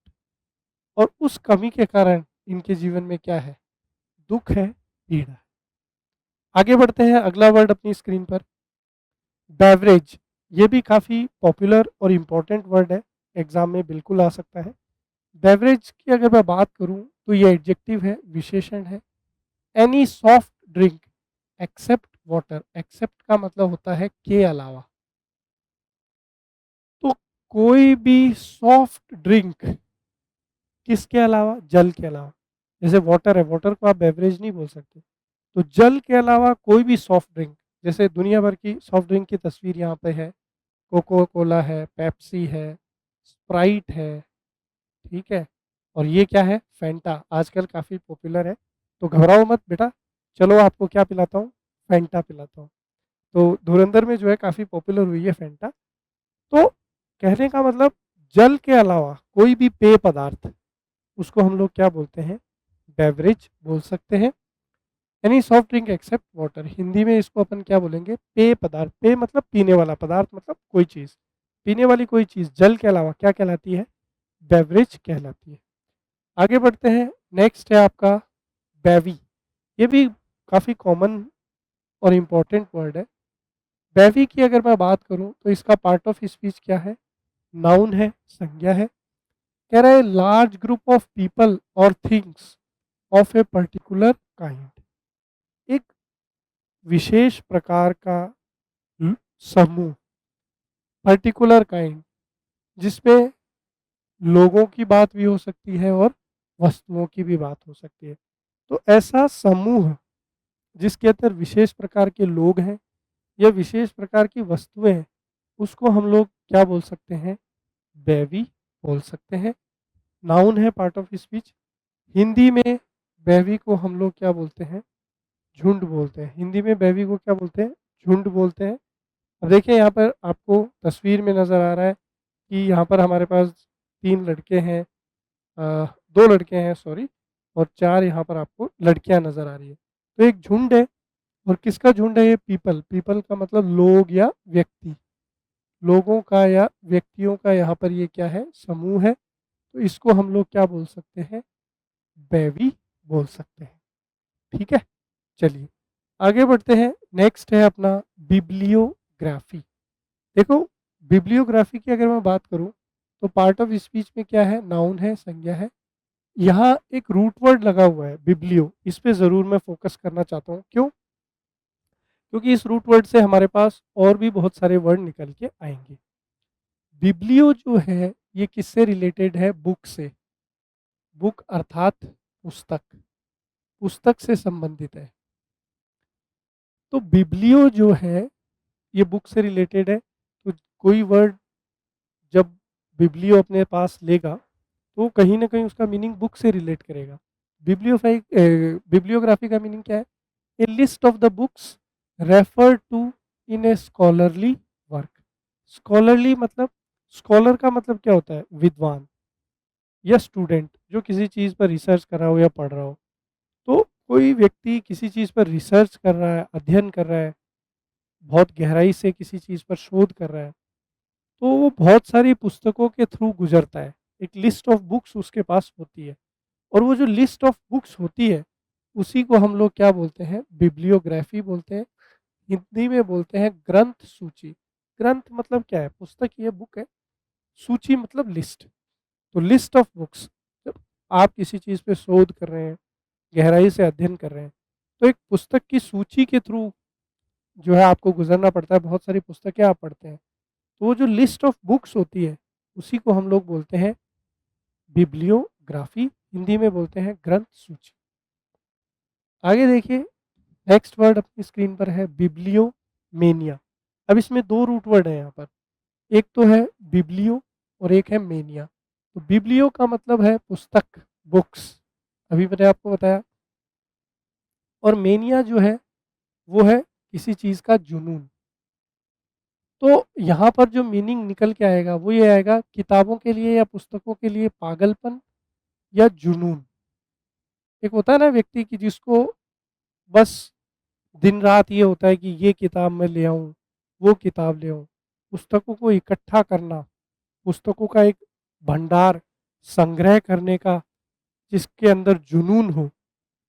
और उस कमी के कारण इनके जीवन में क्या है, दुख है, पीड़ा है। आगे बढ़ते हैं, अगला वर्ड अपनी स्क्रीन पर, बेवरेज। ये भी काफ़ी पॉपुलर और इम्पोर्टेंट वर्ड है, एग्जाम में बिल्कुल आ सकता है। बेवरेज की अगर मैं बात करूं तो ये एडजेक्टिव है, विशेषण है। Any soft drink except water. Except का मतलब होता है के अलावा। तो कोई भी सॉफ्ट ड्रिंक, किसके अलावा, जल के अलावा। जैसे वाटर है, वाटर को आप बेवरेज नहीं बोल सकते। तो जल के अलावा कोई भी सॉफ्ट ड्रिंक, जैसे दुनिया भर की सॉफ्ट ड्रिंक की तस्वीर यहाँ पे है, कोको कोला है, पेप्सी है, स्प्राइट है, ठीक है। और ये क्या है, फैंटा, आजकल काफ़ी पॉपुलर है। तो घबराओ मत बेटा, चलो आपको क्या पिलाता हूँ, फैंटा पिलाता हूँ। तो धुरंधर में जो है काफ़ी पॉपुलर हुई है फैंटा। तो कहने का मतलब, जल के अलावा कोई भी पेय पदार्थ, उसको हम लोग क्या बोलते हैं, बेवरेज बोल सकते हैं। Any soft drink except water, Hindi में इसको अपन क्या बोलेंगे, पेय पदार्थ। पेय मतलब पीने वाला, पदार्थ मतलब कोई चीज़, पीने वाली कोई चीज़ जल के अलावा क्या कहलाती है, बेवरेज कहलाती है। आगे बढ़ते हैं, नेक्स्ट है आपका बेवी। ये भी काफ़ी कॉमन और इम्पोर्टेंट वर्ड है। बेवी की अगर मैं बात करूं तो इसका पार्ट ऑफ स्पीच क्या है, नाउन है, संज्ञा है। कह रहा है लार्ज ग्रुप ऑफ पीपल और things of a particular kind. एक विशेष प्रकार का समूह, पर्टिकुलर काइंड, जिसमें लोगों की बात भी हो सकती है और वस्तुओं की भी बात हो सकती है। तो ऐसा समूह जिसके अंदर विशेष प्रकार के लोग हैं या विशेष प्रकार की वस्तुएं हैं, उसको हम लोग क्या बोल सकते हैं, बेवी बोल सकते हैं। नाउन है, पार्ट ऑफ स्पीच। हिंदी में बेवी को हम लोग क्या बोलते हैं, झुंड बोलते हैं। हिंदी में बेवी को क्या बोलते हैं, झुंड बोलते हैं। अब देखिए यहाँ पर आपको तस्वीर में नज़र आ रहा है कि यहाँ पर हमारे पास 3 लड़के हैं, 2 लड़के हैं सॉरी, और 4 यहाँ पर आपको लड़कियाँ नज़र आ रही है। तो एक झुंड है, और किसका झुंड है ये, पीपल। पीपल का मतलब लोग या व्यक्ति, लोगों का या व्यक्तियों का यहाँ पर ये क्या है, समूह है। तो इसको हम लोग क्या बोल सकते हैं, बेवी बोल सकते हैं। ठीक है, चलिए आगे बढ़ते हैं। नेक्स्ट है अपना बिब्लियोग्राफी। देखो, बिब्लियोग्राफी की अगर मैं बात करूं तो पार्ट ऑफ स्पीच में क्या है, नाउन है, संज्ञा है। यहाँ एक रूट वर्ड लगा हुआ है बिब्लियो, इस पे ज़रूर मैं फोकस करना चाहता हूँ। क्यों, क्योंकि इस रूट वर्ड से हमारे पास और भी बहुत सारे वर्ड निकल के आएंगे। बिब्लियो जो है ये किससे रिलेटेड है, बुक से। बुक अर्थात पुस्तक, पुस्तक से संबंधित है। तो बिब्लियो जो है ये बुक से रिलेटेड है। तो कोई वर्ड जब बिब्लियो अपने पास लेगा तो कहीं ना कहीं उसका मीनिंग बुक से रिलेट करेगा। बिब्लियोफाई बिब्लियोग्राफी का मीनिंग क्या है, a list of the books refer to in a scholarly work. Scholarly मतलब, स्कॉलर का मतलब क्या होता है, विद्वान या स्टूडेंट जो किसी चीज़ पर रिसर्च कर रहा हो या पढ़ रहा हो। तो कोई व्यक्ति किसी चीज़ पर रिसर्च कर रहा है, अध्ययन कर रहा है, बहुत गहराई से किसी चीज़ पर शोध कर रहा है, तो वो बहुत सारी पुस्तकों के थ्रू गुज़रता है। एक लिस्ट ऑफ बुक्स उसके पास होती है और वो जो लिस्ट ऑफ बुक्स होती है, उसी को हम लोग क्या बोलते हैं? बिब्लियोग्राफ़ी बोलते हैं। हिंदी में बोलते हैं ग्रंथ सूची। ग्रंथ मतलब क्या है? पुस्तक ये बुक है, सूची मतलब लिस्ट। तो लिस्ट ऑफ बुक्स, जब आप किसी चीज़ पे शोध कर रहे हैं, गहराई से अध्ययन कर रहे हैं, तो एक पुस्तक की सूची के थ्रू जो है आपको गुज़रना पड़ता है, बहुत सारी पुस्तकें आप पढ़ते हैं। तो वो जो लिस्ट ऑफ बुक्स होती है, उसी को हम लोग बोलते हैं बिब्लियोग्राफ़ी, हिंदी में बोलते हैं ग्रंथ सूची। आगे देखिए, नेक्स्ट वर्ड अपनी स्क्रीन पर है बिब्लियोमेनिया। अब इसमें 2 रूट वर्ड हैं यहाँ पर, एक तो है बिब्लियो और एक है मेनिया। तो बिब्लियो का मतलब है पुस्तक, बुक्स, अभी मैंने आपको बताया। और मेनिया जो है, वो है किसी चीज़ का जुनून। तो यहाँ पर जो मीनिंग निकल के आएगा वो ये आएगा, किताबों के लिए या पुस्तकों के लिए पागलपन या जुनून। एक होता है ना व्यक्ति कि जिसको बस दिन-रात ये होता है कि ये किताब मैं ले आऊँ, वो किताब ले आऊँ। पुस्तकों को इकट्ठा करना, पुस्तकों का एक भंडार संग्रह करने का जिसके अंदर जुनून हो,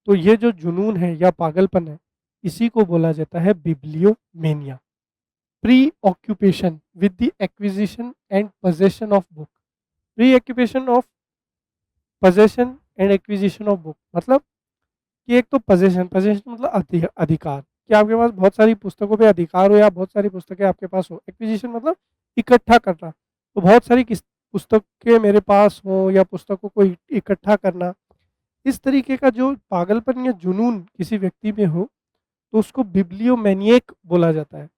तो ये जो जुनून है या पागलपन है, इसी को बोला जाता है बिब्लियोमेनिया। Pre-occupation with the acquisition and possession of book. Pre-occupation of possession and acquisition of book मतलब कि एक तो पोजेशन, पोजेशन मतलब अधिकार, कि आपके पास बहुत सारी पुस्तकों पे अधिकार हो या बहुत सारी पुस्तकें आपके पास हो। एक्विजिशन मतलब इकट्ठा करना, तो बहुत सारी पुस्तकें मेरे पास हो या पुस्तकों को इकट्ठा करना, इस तरीके का जो पागलपन या जुनून किसी व्यक्ति में हो, तो उसको बिब्लियोमैनिएक बोला जाता है।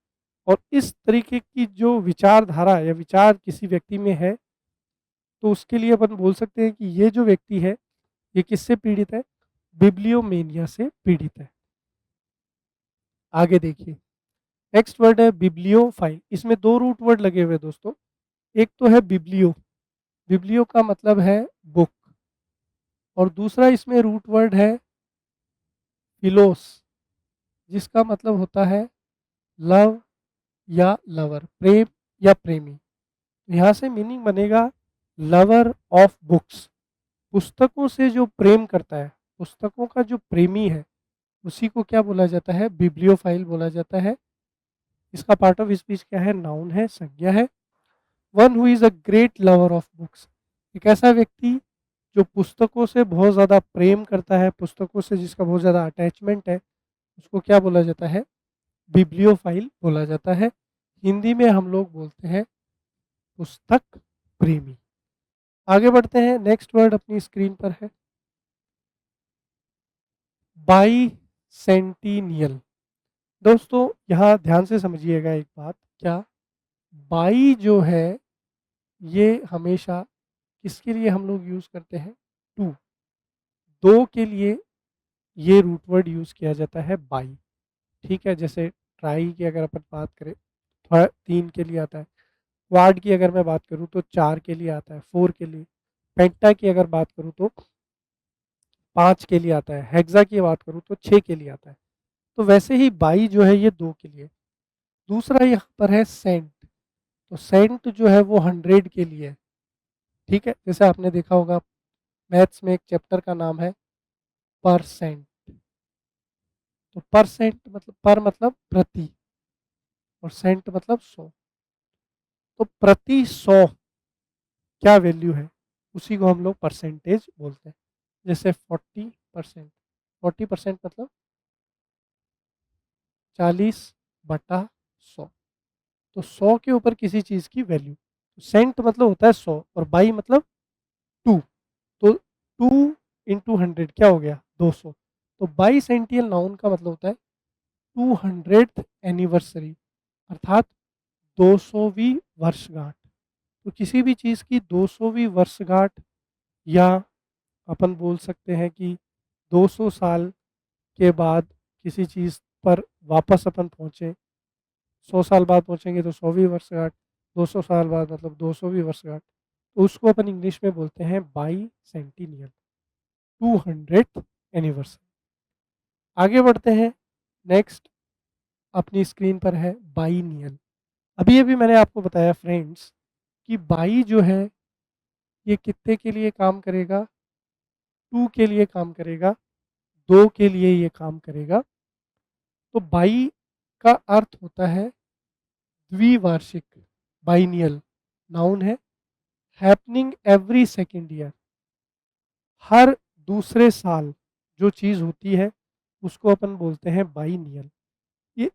और इस तरीके की जो विचारधारा या विचार किसी व्यक्ति में है, तो उसके लिए अपन बोल सकते हैं कि ये जो व्यक्ति है, ये किससे पीड़ित है? बिब्लियोमेनिया से पीड़ित है। आगे देखिए, नेक्स्ट वर्ड है बिब्लियोफाइल। इसमें 2 रूट वर्ड लगे हुए हैं दोस्तों। एक तो है बिब्लियो, बिब्लियो का मतलब है बुक, और दूसरा इसमें रूट वर्ड है फिलोस, जिसका मतलब होता है लव या लवर, प्रेम या प्रेमी। यहाँ से मीनिंग बनेगा लवर ऑफ बुक्स। पुस्तकों से जो प्रेम करता है, पुस्तकों का जो प्रेमी है, उसी को क्या बोला जाता है? बिब्लियोफाइल बोला जाता है। इसका पार्ट ऑफ स्पीच क्या है? नाउन है, संज्ञा है। One who is a great lover of books, एक ऐसा व्यक्ति जो पुस्तकों से बहुत ज़्यादा प्रेम करता है, पुस्तकों से जिसका बहुत ज़्यादा अटैचमेंट है, उसको क्या बोला जाता है? बिब्लियोफाइल बोला जाता है। हिंदी में हम लोग बोलते हैं पुस्तक प्रेमी। आगे बढ़ते हैं, नेक्स्ट वर्ड अपनी स्क्रीन पर है बाईसेंटीनियल। दोस्तों यहाँ ध्यान से समझिएगा एक बात, क्या बाई जो है ये हमेशा किसके लिए हम लोग यूज़ करते हैं? टू, दो के लिए ये रूट वर्ड यूज़ किया जाता है बाई। ठीक है, जैसे ट्राई की अगर अपन बात करें, थोड़ा 3 के लिए आता है। क्वाड की अगर मैं बात करूँ तो 4 के लिए आता है, 4 के लिए। पेंटा की अगर बात करूँ तो 5 के लिए आता है। हेक्सा की बात करूँ तो 6 के लिए आता है। तो वैसे ही बाई जो है ये 2 के लिए। दूसरा यहाँ पर है सेंट, तो सेंट जो है वो 100 के लिए है। ठीक है, जैसे आपने देखा होगा मैथ्स में एक चैप्टर का नाम है परसेंट। तो परसेंट मतलब पर मतलब प्रति, और सेंट मतलब 100। तो प्रति 100 क्या वैल्यू है, उसी को हम लोग परसेंटेज बोलते हैं। जैसे 40%, 40% मतलब 40/100। तो 100 के ऊपर किसी चीज़ की वैल्यू। तो सेंट मतलब होता है 100 और बाई मतलब 2। तो 2 इंटू 100 क्या हो गया? 200। तो बाई सेंटियल नाउन का मतलब होता है 200th एनिवर्सरी, अर्थात 200वीं वर्षगांठ। तो किसी भी चीज़ की 200वीं वर्षगांठ, या अपन बोल सकते हैं कि 200 साल के बाद किसी चीज़ पर वापस अपन पहुँचे, 100 साल बाद पहुँचेंगे तो 100वीं वर्षगांठ, 200 साल बाद मतलब 200वीं वर्षगांठ। तो उसको अपन इंग्लिश में बोलते हैं बाई सेंटिनियल, 200th एनिवर्सरी। आगे बढ़ते हैं, नेक्स्ट अपनी स्क्रीन पर है बाइनियल। अभी-अभी मैंने आपको बताया फ्रेंड्स कि बाई जो है ये कितने के लिए काम करेगा? 2 के लिए काम करेगा, 2 के लिए ये काम करेगा। तो बाई का अर्थ होता है द्विवार्षिक, बाइनियल, नाउन है, हैपनिंग एवरी सेकंड ईयर, हर दूसरे साल जो चीज़ होती है उसको अपन बोलते हैं बाइनियल। ये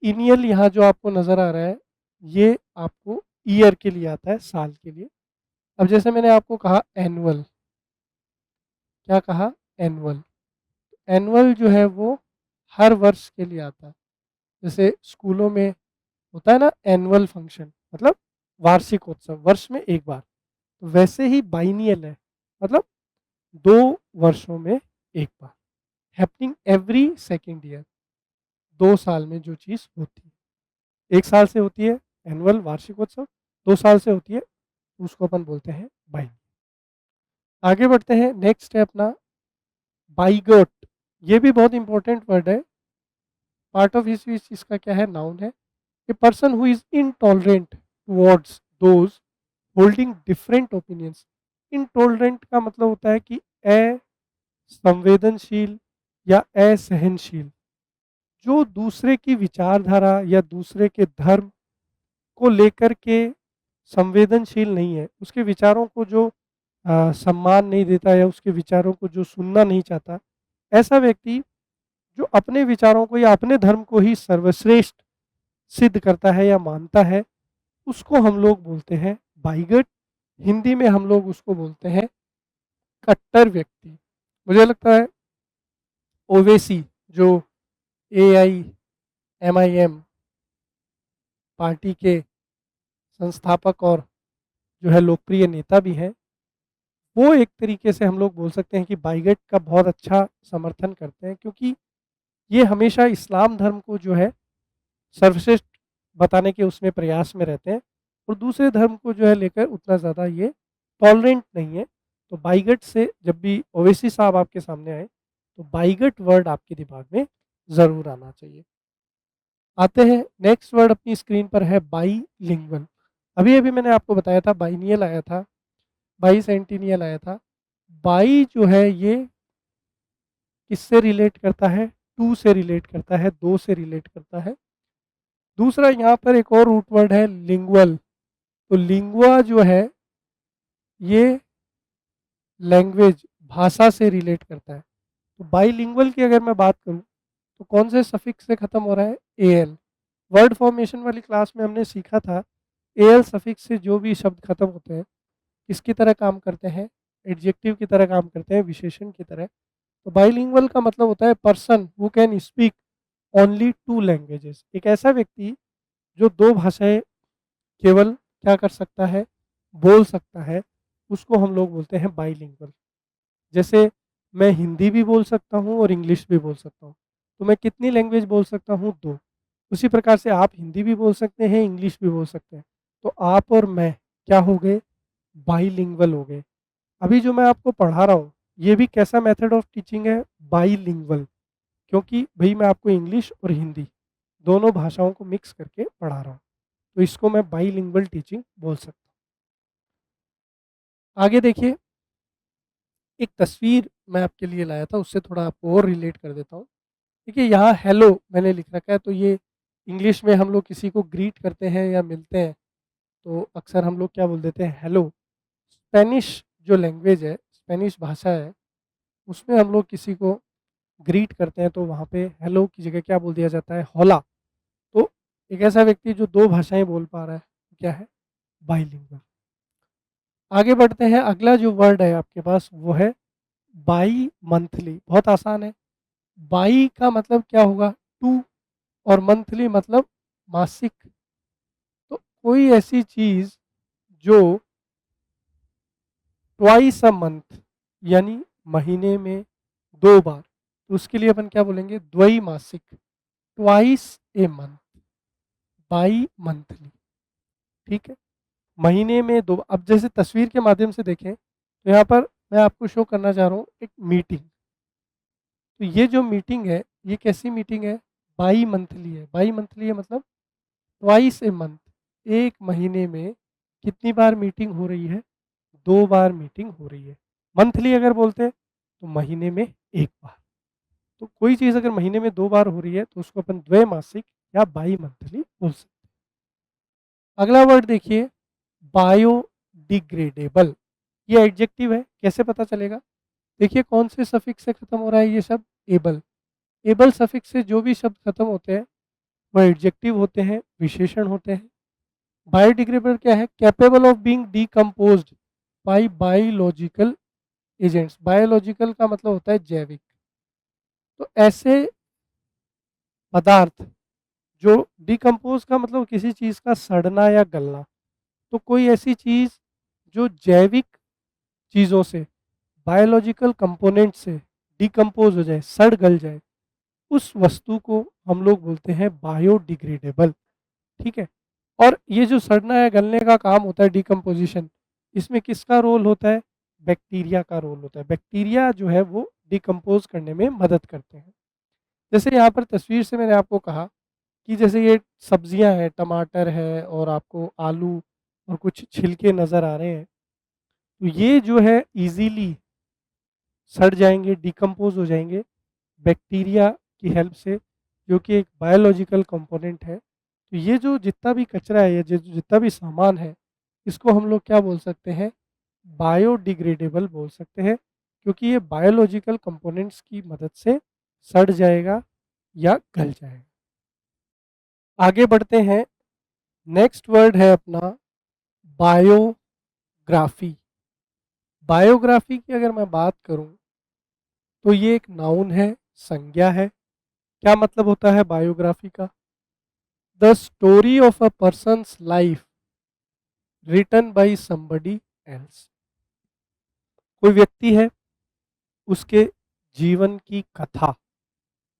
इनियल यहाँ जो आपको नज़र आ रहा है ये आपको ईयर के लिए आता है, साल के लिए। अब जैसे मैंने आपको कहा एनुअल, क्या कहा? एनुअल। एनुअल जो है वो हर वर्ष के लिए आता है। जैसे स्कूलों में होता है ना एनुअल फंक्शन, मतलब वार्षिक उत्सव, वर्ष में एक बार। तो वैसे ही बाइनियल है, मतलब 2 वर्षों में एक बार, हैपनिंग एवरी सेकंड ईयर, 2 साल में जो चीज़ होती है। 1 साल से होती है एनुअल वार्षिक उत्सव, 2 साल से होती है, उसको अपन बोलते हैं बाइनियल। आगे बढ़ते हैं, नेक्स्ट है अपना बाइगर्ट। ये भी बहुत इंपॉर्टेंट वर्ड है, पार्ट ऑफ स्पीच इसका क्या है? नाउन है। A person who is intolerant towards those holding different opinions. Intolerant का मतलब होता है कि असंवेदनशील या असहनशील, जो दूसरे की विचारधारा या दूसरे के धर्म को लेकर के संवेदनशील नहीं है, उसके विचारों को जो सम्मान नहीं देता या उसके विचारों को जो सुनना नहीं चाहता, ऐसा व्यक्ति जो अपने विचारों को या अपने धर्म को ही सर्वश्रेष्ठ सिद्ध करता है या मानता है, उसको हम लोग बोलते हैं बाइगट। हिंदी में हम लोग उसको बोलते हैं कट्टर व्यक्ति। मुझे लगता है ओवैसी जो AIMIM पार्टी के संस्थापक और जो है लोकप्रिय नेता भी हैं, वो एक तरीके से हम लोग बोल सकते हैं कि बाइगट का बहुत अच्छा समर्थन करते हैं, क्योंकि ये हमेशा इस्लाम धर्म को जो है सर्वश्रेष्ठ बताने के उसमें प्रयास में रहते हैं, और दूसरे धर्म को जो है लेकर उतना ज़्यादा ये टॉलरेंट नहीं है। तो बाइगट से जब भी ओवैसी साहब आपके सामने आए तो बाइगट वर्ड आपके दिमाग में ज़रूर आना चाहिए। आते हैं नेक्स्ट वर्ड अपनी स्क्रीन पर है बाईलिंगुअल। अभी अभी मैंने आपको बताया था बाइनियल आया था, बाई सेंटिनियल आया था। बाई जो है ये किससे रिलेट करता है? 2 से रिलेट करता है, 2 से रिलेट करता है। दूसरा यहाँ पर एक और रूट वर्ड है लिंगुअल। तो लिंगुआ जो है ये लैंग्वेज, भाषा से रिलेट करता है। तो बाईलिंगुअल की अगर मैं बात करूँ तो कौन से सफिक्स से ख़त्म हो रहा है? AL। वर्ड फॉर्मेशन वाली क्लास में हमने सीखा था AL सफिक्स से जो भी शब्द खत्म होते हैं किसकी तरह काम करते हैं? एडजेक्टिव की तरह काम करते हैं, विशेषण की तरह। तो बाईलिंगुअल का मतलब होता है person who can speak only 2 languages. एक ऐसा व्यक्ति जो 2 भाषाएं केवल क्या कर सकता है? बोल सकता है, उसको हम लोग बोलते हैं बाईलिंगुअल। जैसे मैं हिंदी भी बोल सकता हूँ और इंग्लिश भी बोल सकता हूँ, तो मैं कितनी लैंग्वेज बोल सकता हूँ? 2। उसी प्रकार से आप हिंदी भी बोल सकते हैं, इंग्लिश भी बोल सकते हैं। तो आप और मैं क्या हो गए? बाईलिंगुअल हो गए। अभी जो मैं आपको पढ़ा रहा हूँ ये भी कैसा मेथड ऑफ टीचिंग है? बाईलिंगुअल। क्योंकि भई मैं आपको इंग्लिश और हिंदी दोनों भाषाओं को मिक्स करके पढ़ा रहा हूँ, तो इसको मैं बाईलिंगुअल टीचिंग बोल सकता हूँ। आगे देखिए, एक तस्वीर मैं आपके लिए लाया था, उससे थोड़ा आपको और रिलेट कर देता हूँ। देखिए यहाँ हेलो मैंने लिख रखा है, तो ये इंग्लिश में हम लोग किसी को ग्रीट करते हैं या मिलते हैं तो अक्सर हम लोग क्या बोल देते हैं? हेलो। स्पेनिश जो लैंग्वेज है, स्पेनिश भाषा है, उसमें हम लोग किसी को ग्रीट करते हैं तो वहाँ पे हेलो की जगह क्या बोल दिया जाता है? होला। तो एक ऐसा व्यक्ति जो 2 भाषाएँ बोल पा रहा है, क्या है? बाइलिंगुअल। आगे बढ़ते हैं, अगला जो वर्ड है आपके पास वो है बाई मंथली। बहुत आसान है। बाई का मतलब क्या होगा? 2, और मंथली मतलब मासिक। तो कोई ऐसी चीज़ जो ट्वाइस अ मंथ यानी महीने में 2 बार, तो उसके लिए अपन क्या बोलेंगे? द्वैमासिक, twice a month, bimonthly. ठीक है? महीने में 2। अब जैसे तस्वीर के माध्यम से देखें तो यहाँ पर मैं आपको शो करना चाह रहा हूँ एक मीटिंग। तो ये जो मीटिंग है ये कैसी मीटिंग है? बाई मंथली है। बाई मंथली है मतलब ट्वाइस ए मंथ, एक महीने में कितनी बार मीटिंग हो रही है? 2 बार मीटिंग हो रही है। मंथली अगर बोलते हैं तो महीने में 1 बार। तो कोई चीज़ अगर महीने में 2 बार हो रही है तो उसको अपन द्वैमासिक या बाई-मंथली बोल सकते हैं। अगला वर्ड देखिए, बायोडिग्रेडेबल। ये एडजेक्टिव है, कैसे पता चलेगा? देखिए कौन से सफिक्स से खत्म हो रहा है ये शब्द? एबल। एबल सफिक्स से जो भी शब्द खत्म होते हैं वह एडजेक्टिव होते हैं, विशेषण होते हैं। बायोडिग्रेडेबल क्या है? Capable of being decomposed bye biological agents. Biological का मतलब होता है जैविक। तो ऐसे पदार्थ जो डिकम्पोज का मतलब किसी चीज़ का सड़ना या गलना, तो कोई ऐसी चीज़ जो जैविक चीज़ों से, बायोलॉजिकल कंपोनेंट से डिकम्पोज हो जाए, सड़ गल जाए, उस वस्तु को हम लोग बोलते हैं बायोडिग्रेडेबल। ठीक है? और ये जो सड़ना या गलने का काम होता है, डिकम्पोजिशन, इसमें किसका रोल होता है? बैक्टीरिया का रोल होता है। बैक्टीरिया जो है वो डिकम्पोज करने में मदद करते हैं। जैसे यहाँ पर तस्वीर से मैंने आपको कहा कि जैसे ये सब्जियां हैं, टमाटर है और आपको आलू और कुछ छिलके नज़र आ रहे हैं, तो ये जो है इजीली सड़ जाएंगे, डिकम्पोज हो जाएंगे बैक्टीरिया की हेल्प से, जो कि एक बायोलॉजिकल कंपोनेंट है। तो ये जो जितना भी कचरा है, ये जो जितना भी सामान है, इसको हम लोग क्या बोल सकते हैं? बायोडिग्रेडेबल बोल सकते हैं, क्योंकि ये बायोलॉजिकल कंपोनेंट्स की मदद से सड़ जाएगा या गल जाएगा। आगे बढ़ते हैं। नेक्स्ट वर्ड है अपना बायोग्राफी। बायोग्राफी की अगर मैं बात करूं तो ये एक नाउन है, संज्ञा है। क्या मतलब होता है बायोग्राफी का? The story of a person's life written by somebody else. कोई व्यक्ति है, उसके जीवन की कथा।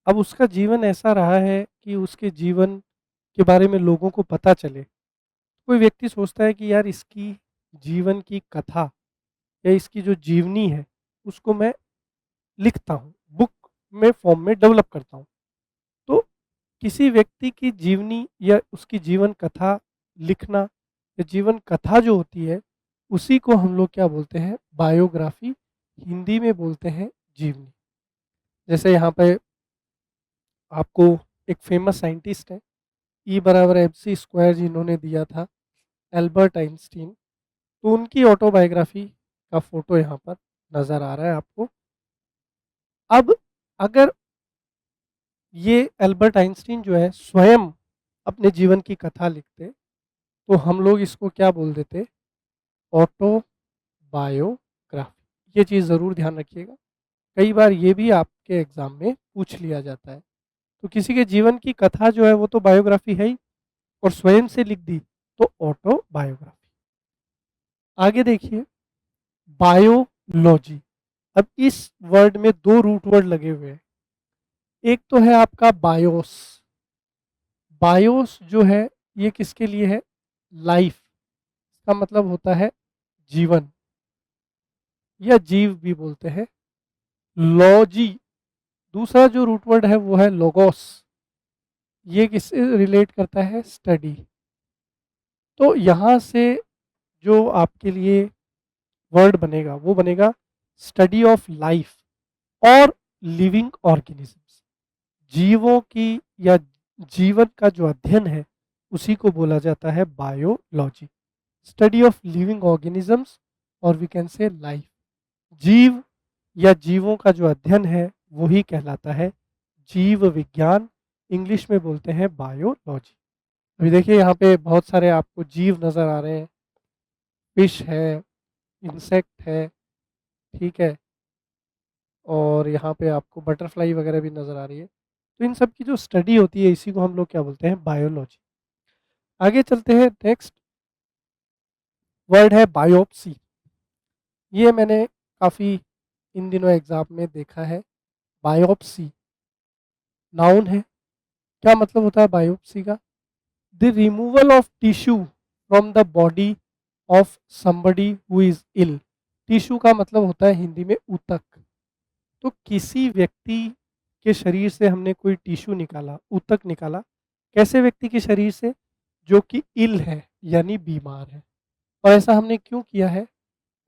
अब उसका जीवन ऐसा रहा है कि उसके जीवन के बारे में लोगों को पता चले। कोई व्यक्ति सोचता है कि यार इसकी जीवन की कथा या इसकी जो जीवनी है उसको मैं लिखता हूँ, बुक में फॉर्म में डेवलप करता हूँ। तो किसी व्यक्ति की जीवनी या उसकी जीवन कथा लिखना या जीवन कथा जो होती है, उसी को हम लोग क्या बोलते हैं? बायोग्राफी। हिंदी में बोलते हैं जीवनी। जैसे यहाँ पे आपको एक फेमस साइंटिस्ट है, E = mc² जिन्होंने दिया था, एल्बर्ट आइंस्टीन। तो उनकी ऑटोबायोग्राफी का फोटो यहाँ पर नज़र आ रहा है आपको। अब अगर ये एल्बर्ट आइंस्टीन जो है स्वयं अपने जीवन की कथा लिखते, तो हम लोग इसको क्या बोल देते? ऑटोबायोग्राफी। ये चीज़ ज़रूर ध्यान रखिएगा, कई बार ये भी आपके एग्जाम में पूछ लिया जाता है। तो किसी के जीवन की कथा जो है वो तो बायोग्राफी है ही, और स्वयं से लिख दी तो ऑटोबायोग्राफी। आगे देखिए, बायोलॉजी। अब इस वर्ड में 2 रूट वर्ड लगे हुए हैं। एक तो है आपका बायोस। बायोस जो है ये किसके लिए है? लाइफ। इसका मतलब होता है जीवन या जीव भी बोलते हैं। लॉजी, दूसरा जो रूट वर्ड है वो है लोगोस। ये किससे रिलेट करता है? स्टडी। तो यहाँ से जो आपके लिए वर्ड बनेगा वो बनेगा स्टडी ऑफ लाइफ और लिविंग ऑर्गेनिजम्स। जीवों की या जीवन का जो अध्ययन है उसी को बोला जाता है biology. Study of living organisms और वी कैन से लाइफ। जीव या जीवों का जो अध्ययन है वही कहलाता है जीव विज्ञान। इंग्लिश में बोलते हैं बायोलॉजी। अभी देखिए यहाँ पे बहुत सारे आपको जीव नज़र आ रहे हैं। फिश है, इंसेक्ट है, ठीक है, और यहाँ पे आपको बटरफ्लाई वगैरह भी नज़र आ रही है। तो इन सब की जो स्टडी होती है इसी को हम लोग क्या बोलते हैं? बायोलॉजी। आगे चलते हैं। नेक्स्ट वर्ड है बायोप्सी। ये मैंने काफ़ी इन दिनों एग्जाम में देखा है। बायोप्सी नाउन है। क्या मतलब होता है बायोप्सी का? The removal of tissue from the body of somebody who is ill. Tissue का मतलब होता है हिंदी में ऊतक। तो किसी व्यक्ति के शरीर से हमने कोई टिश्यू निकाला, ऊतक निकाला। कैसे व्यक्ति के शरीर से? जो कि इल है यानी बीमार है। और ऐसा हमने क्यों किया है?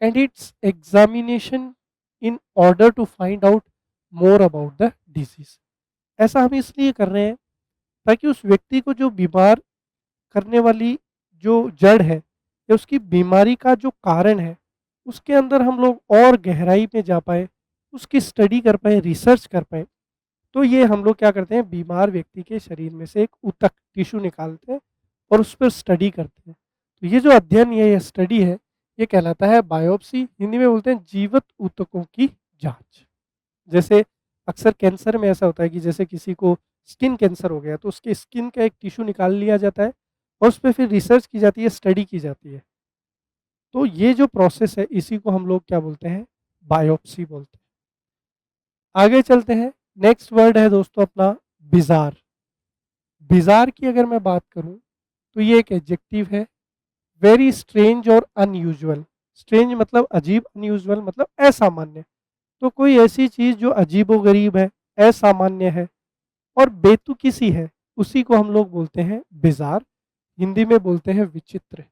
And its examination in order to find out more about the disease. ऐसा हम इसलिए कर रहे हैं ताकि उस व्यक्ति को जो बीमार करने वाली जो जड़ है या उसकी बीमारी का जो कारण है, उसके अंदर हम लोग और गहराई में जा पाए, उसकी स्टडी कर पाए, रिसर्च कर पाए। तो ये हम लोग क्या करते हैं, बीमार व्यक्ति के शरीर में से एक ऊतक टिश्यू निकालते हैं और उस पर स्टडी करते हैं। तो ये जो अध्ययन है, ये स्टडी है, ये कहलाता है बायोप्सी। हिंदी में बोलते हैं जीवित ऊतकों की जांच। जैसे अक्सर कैंसर में ऐसा होता है कि जैसे किसी को स्किन कैंसर हो गया तो उसके स्किन का एक टिश्यू निकाल लिया जाता है और उस पे फिर रिसर्च की जाती है, स्टडी की जाती है। तो ये जो प्रोसेस है, इसी को हम लोग क्या बोलते हैं, बायोप्सी बोलते हैं। आगे चलते हैं। नेक्स्ट वर्ड है दोस्तों अपना बिजार। बिजार की अगर मैं बात करूं तो ये एक एडजेक्टिव है। वेरी स्ट्रेंज और अनयूजुअल। स्ट्रेंज मतलब अजीब, अनयूजुअल मतलब असामान्य। तो कोई ऐसी चीज जो अजीबोगरीब है, असामान्य है और बेतुकी सी है, उसी को हम लोग बोलते हैं बिजार। हिंदी में बोलते हैं विचित्र।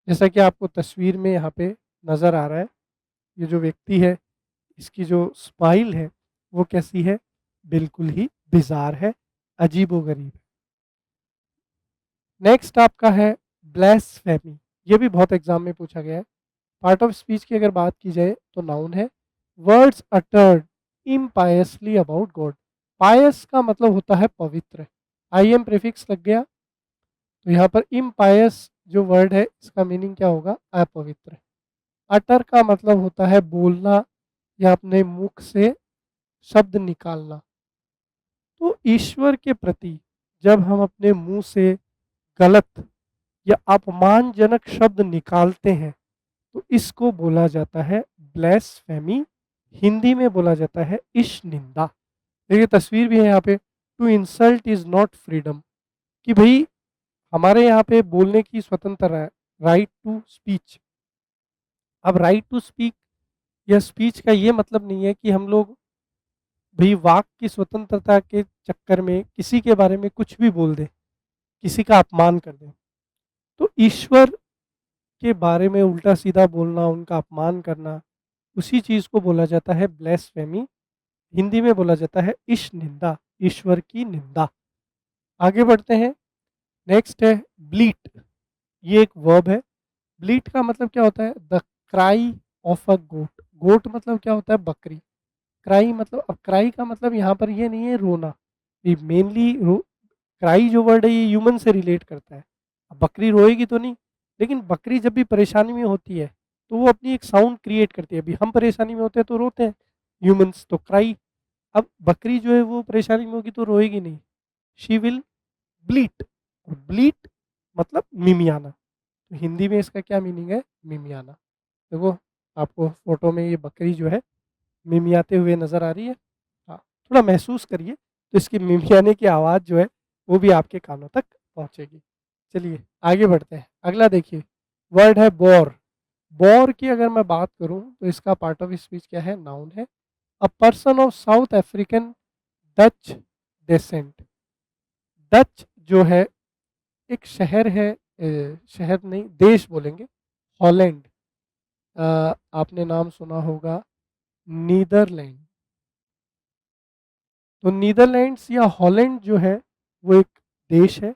जैसा कि आपको तस्वीर में यहाँ पे नजर आ रहा है, ये जो व्यक्ति है, इसकी जो स्माइल है वो कैसी है, बिल्कुल ही बिजार है, अजीबोगरीब है। नेक्स्ट आपका है ब्लेसफेमी। ये भी बहुत एग्जाम में पूछा गया है। पार्ट ऑफ स्पीच की अगर बात की जाए तो नाउन है। Words uttered impiously about God. Pious का मतलब होता है पवित्र। आई एम प्रीफिक्स लग गया तो यहाँ पर इम्पायस जो वर्ड है इसका मीनिंग क्या होगा, अपवित्र। अटर का मतलब होता है बोलना या अपने मुख से शब्द निकालना। तो ईश्वर के प्रति जब हम अपने मुंह से गलत या अपमानजनक शब्द निकालते हैं तो इसको बोला जाता है ब्लेसफेमी। हिंदी में बोला जाता है ईश निंदा। देखिए तस्वीर भी है यहाँ पे। To insult is not freedom, कि भाई हमारे यहाँ पे बोलने की स्वतंत्रता है, राइट टू स्पीच। अब राइट टू स्पीक या स्पीच का ये मतलब नहीं है कि हम लोग भाई वाक की स्वतंत्रता के चक्कर में किसी के बारे में कुछ भी बोल दें, किसी का अपमान कर दें। तो ईश्वर के बारे में उल्टा सीधा बोलना, उनका अपमान करना, उसी चीज को बोला जाता है ब्लेसफेमी। हिंदी में बोला जाता है ईश निंदा, ईश्वर की निंदा। आगे बढ़ते हैं। नेक्स्ट है ब्लीट। ये एक वर्ब है। ब्लीट का मतलब क्या होता है, द क्राई ऑफ अ गोट। गोट मतलब क्या होता है, बकरी। क्राई मतलब, अब क्राई का मतलब यहाँ पर ये नहीं है रोना, ये मेनली क्राई जो वर्ड है ये ह्यूमन से रिलेट करता है। अब बकरी रोएगी तो नहीं, लेकिन बकरी जब भी परेशानी में होती है तो वो अपनी एक साउंड क्रिएट करती है। अभी हम परेशानी में होते हैं तो रोते हैं ह्यूमंस, तो क्राई। अब बकरी जो है वो परेशानी में होगी तो रोएगी नहीं, शी विल ब्लीट। और ब्लीट मतलब मिमियाना। तो हिंदी में इसका क्या मीनिंग है, मिमियाना। देखो आपको फोटो में ये बकरी जो है मिमियाते हुए नजर आ रही है। हाँ, थोड़ा महसूस करिए तो इसकी मिमियाने की आवाज़ जो है वो भी आपके कानों तक पहुंचेगी। चलिए आगे बढ़ते हैं। अगला देखिए, वर्ड है बोर। बोर की अगर मैं बात करूं तो इसका पार्ट ऑफ स्पीच क्या है, नाउन है। A person of south African Dutch descent. Dutch जो है एक शहर है, शहर नहीं देश बोलेंगे, हॉलैंड। आपने नाम सुना होगा नीदरलैंड। तो नीदरलैंड्स या हॉलैंड जो है वो एक देश है।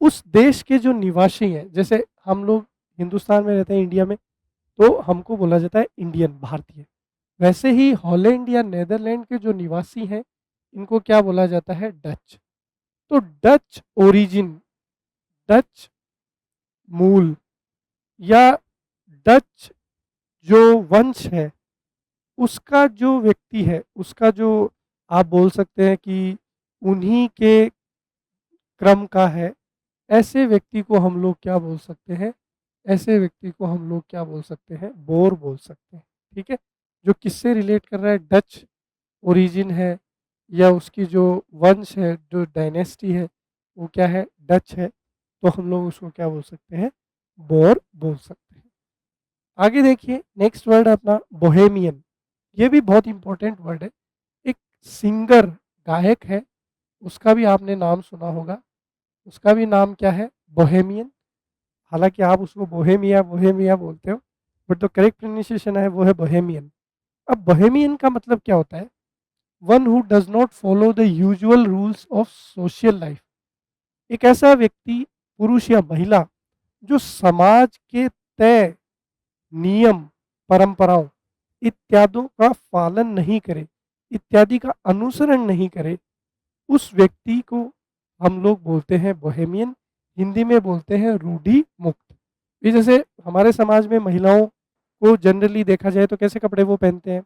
उस देश के जो निवासी हैं, जैसे हम लोग हिंदुस्तान में रहते हैं, इंडिया में, तो हमको बोला जाता है इंडियन, भारतीय। वैसे ही हॉलैंड या नीदरलैंड के जो निवासी हैं इनको क्या बोला जाता है, डच। तो डच ओरिजिन, डच मूल या डच जो वंश है, उसका जो व्यक्ति है, उसका जो आप बोल सकते हैं कि उन्हीं के क्रम का है, ऐसे व्यक्ति को हम लोग क्या बोल सकते हैं, ऐसे व्यक्ति को हम लोग क्या बोल सकते हैं, बोर बोल सकते हैं। ठीक है, जो किससे रिलेट कर रहा है, डच ओरिजिन है या उसकी जो वंश है, जो डायनेस्टी है वो क्या है, डच है, तो हम लोग उसको क्या बोल सकते हैं, बोर बोल सकते हैं। आगे देखिए, नेक्स्ट वर्ड है अपना बोहेमियन। ये भी बहुत इंपॉर्टेंट वर्ड है। एक सिंगर, गायक है, उसका भी आपने नाम सुना होगा। उसका भी नाम क्या है, बोहेमियन। हालाँकि आप उसको बोहेमिया बोहेमिया बोलते हो, बट जो करेक्ट प्रोनाउंसिएशन है वो है बोहेमियन। अब बोहेमियन का मतलब क्या होता है? One who does not follow the usual rules of social life. एक ऐसा व्यक्ति, पुरुष या महिला, जो समाज के तय नियम, परंपराओं इत्यादि का पालन नहीं करे, इत्यादि का अनुसरण नहीं करे, उस व्यक्ति को हम लोग बोलते हैं बोहेमियन। हिंदी में बोलते हैं रूढ़ि मुक्त। ये जैसे हमारे समाज में महिलाओं को जनरली देखा जाए तो कैसे कपड़े वो पहनते हैं,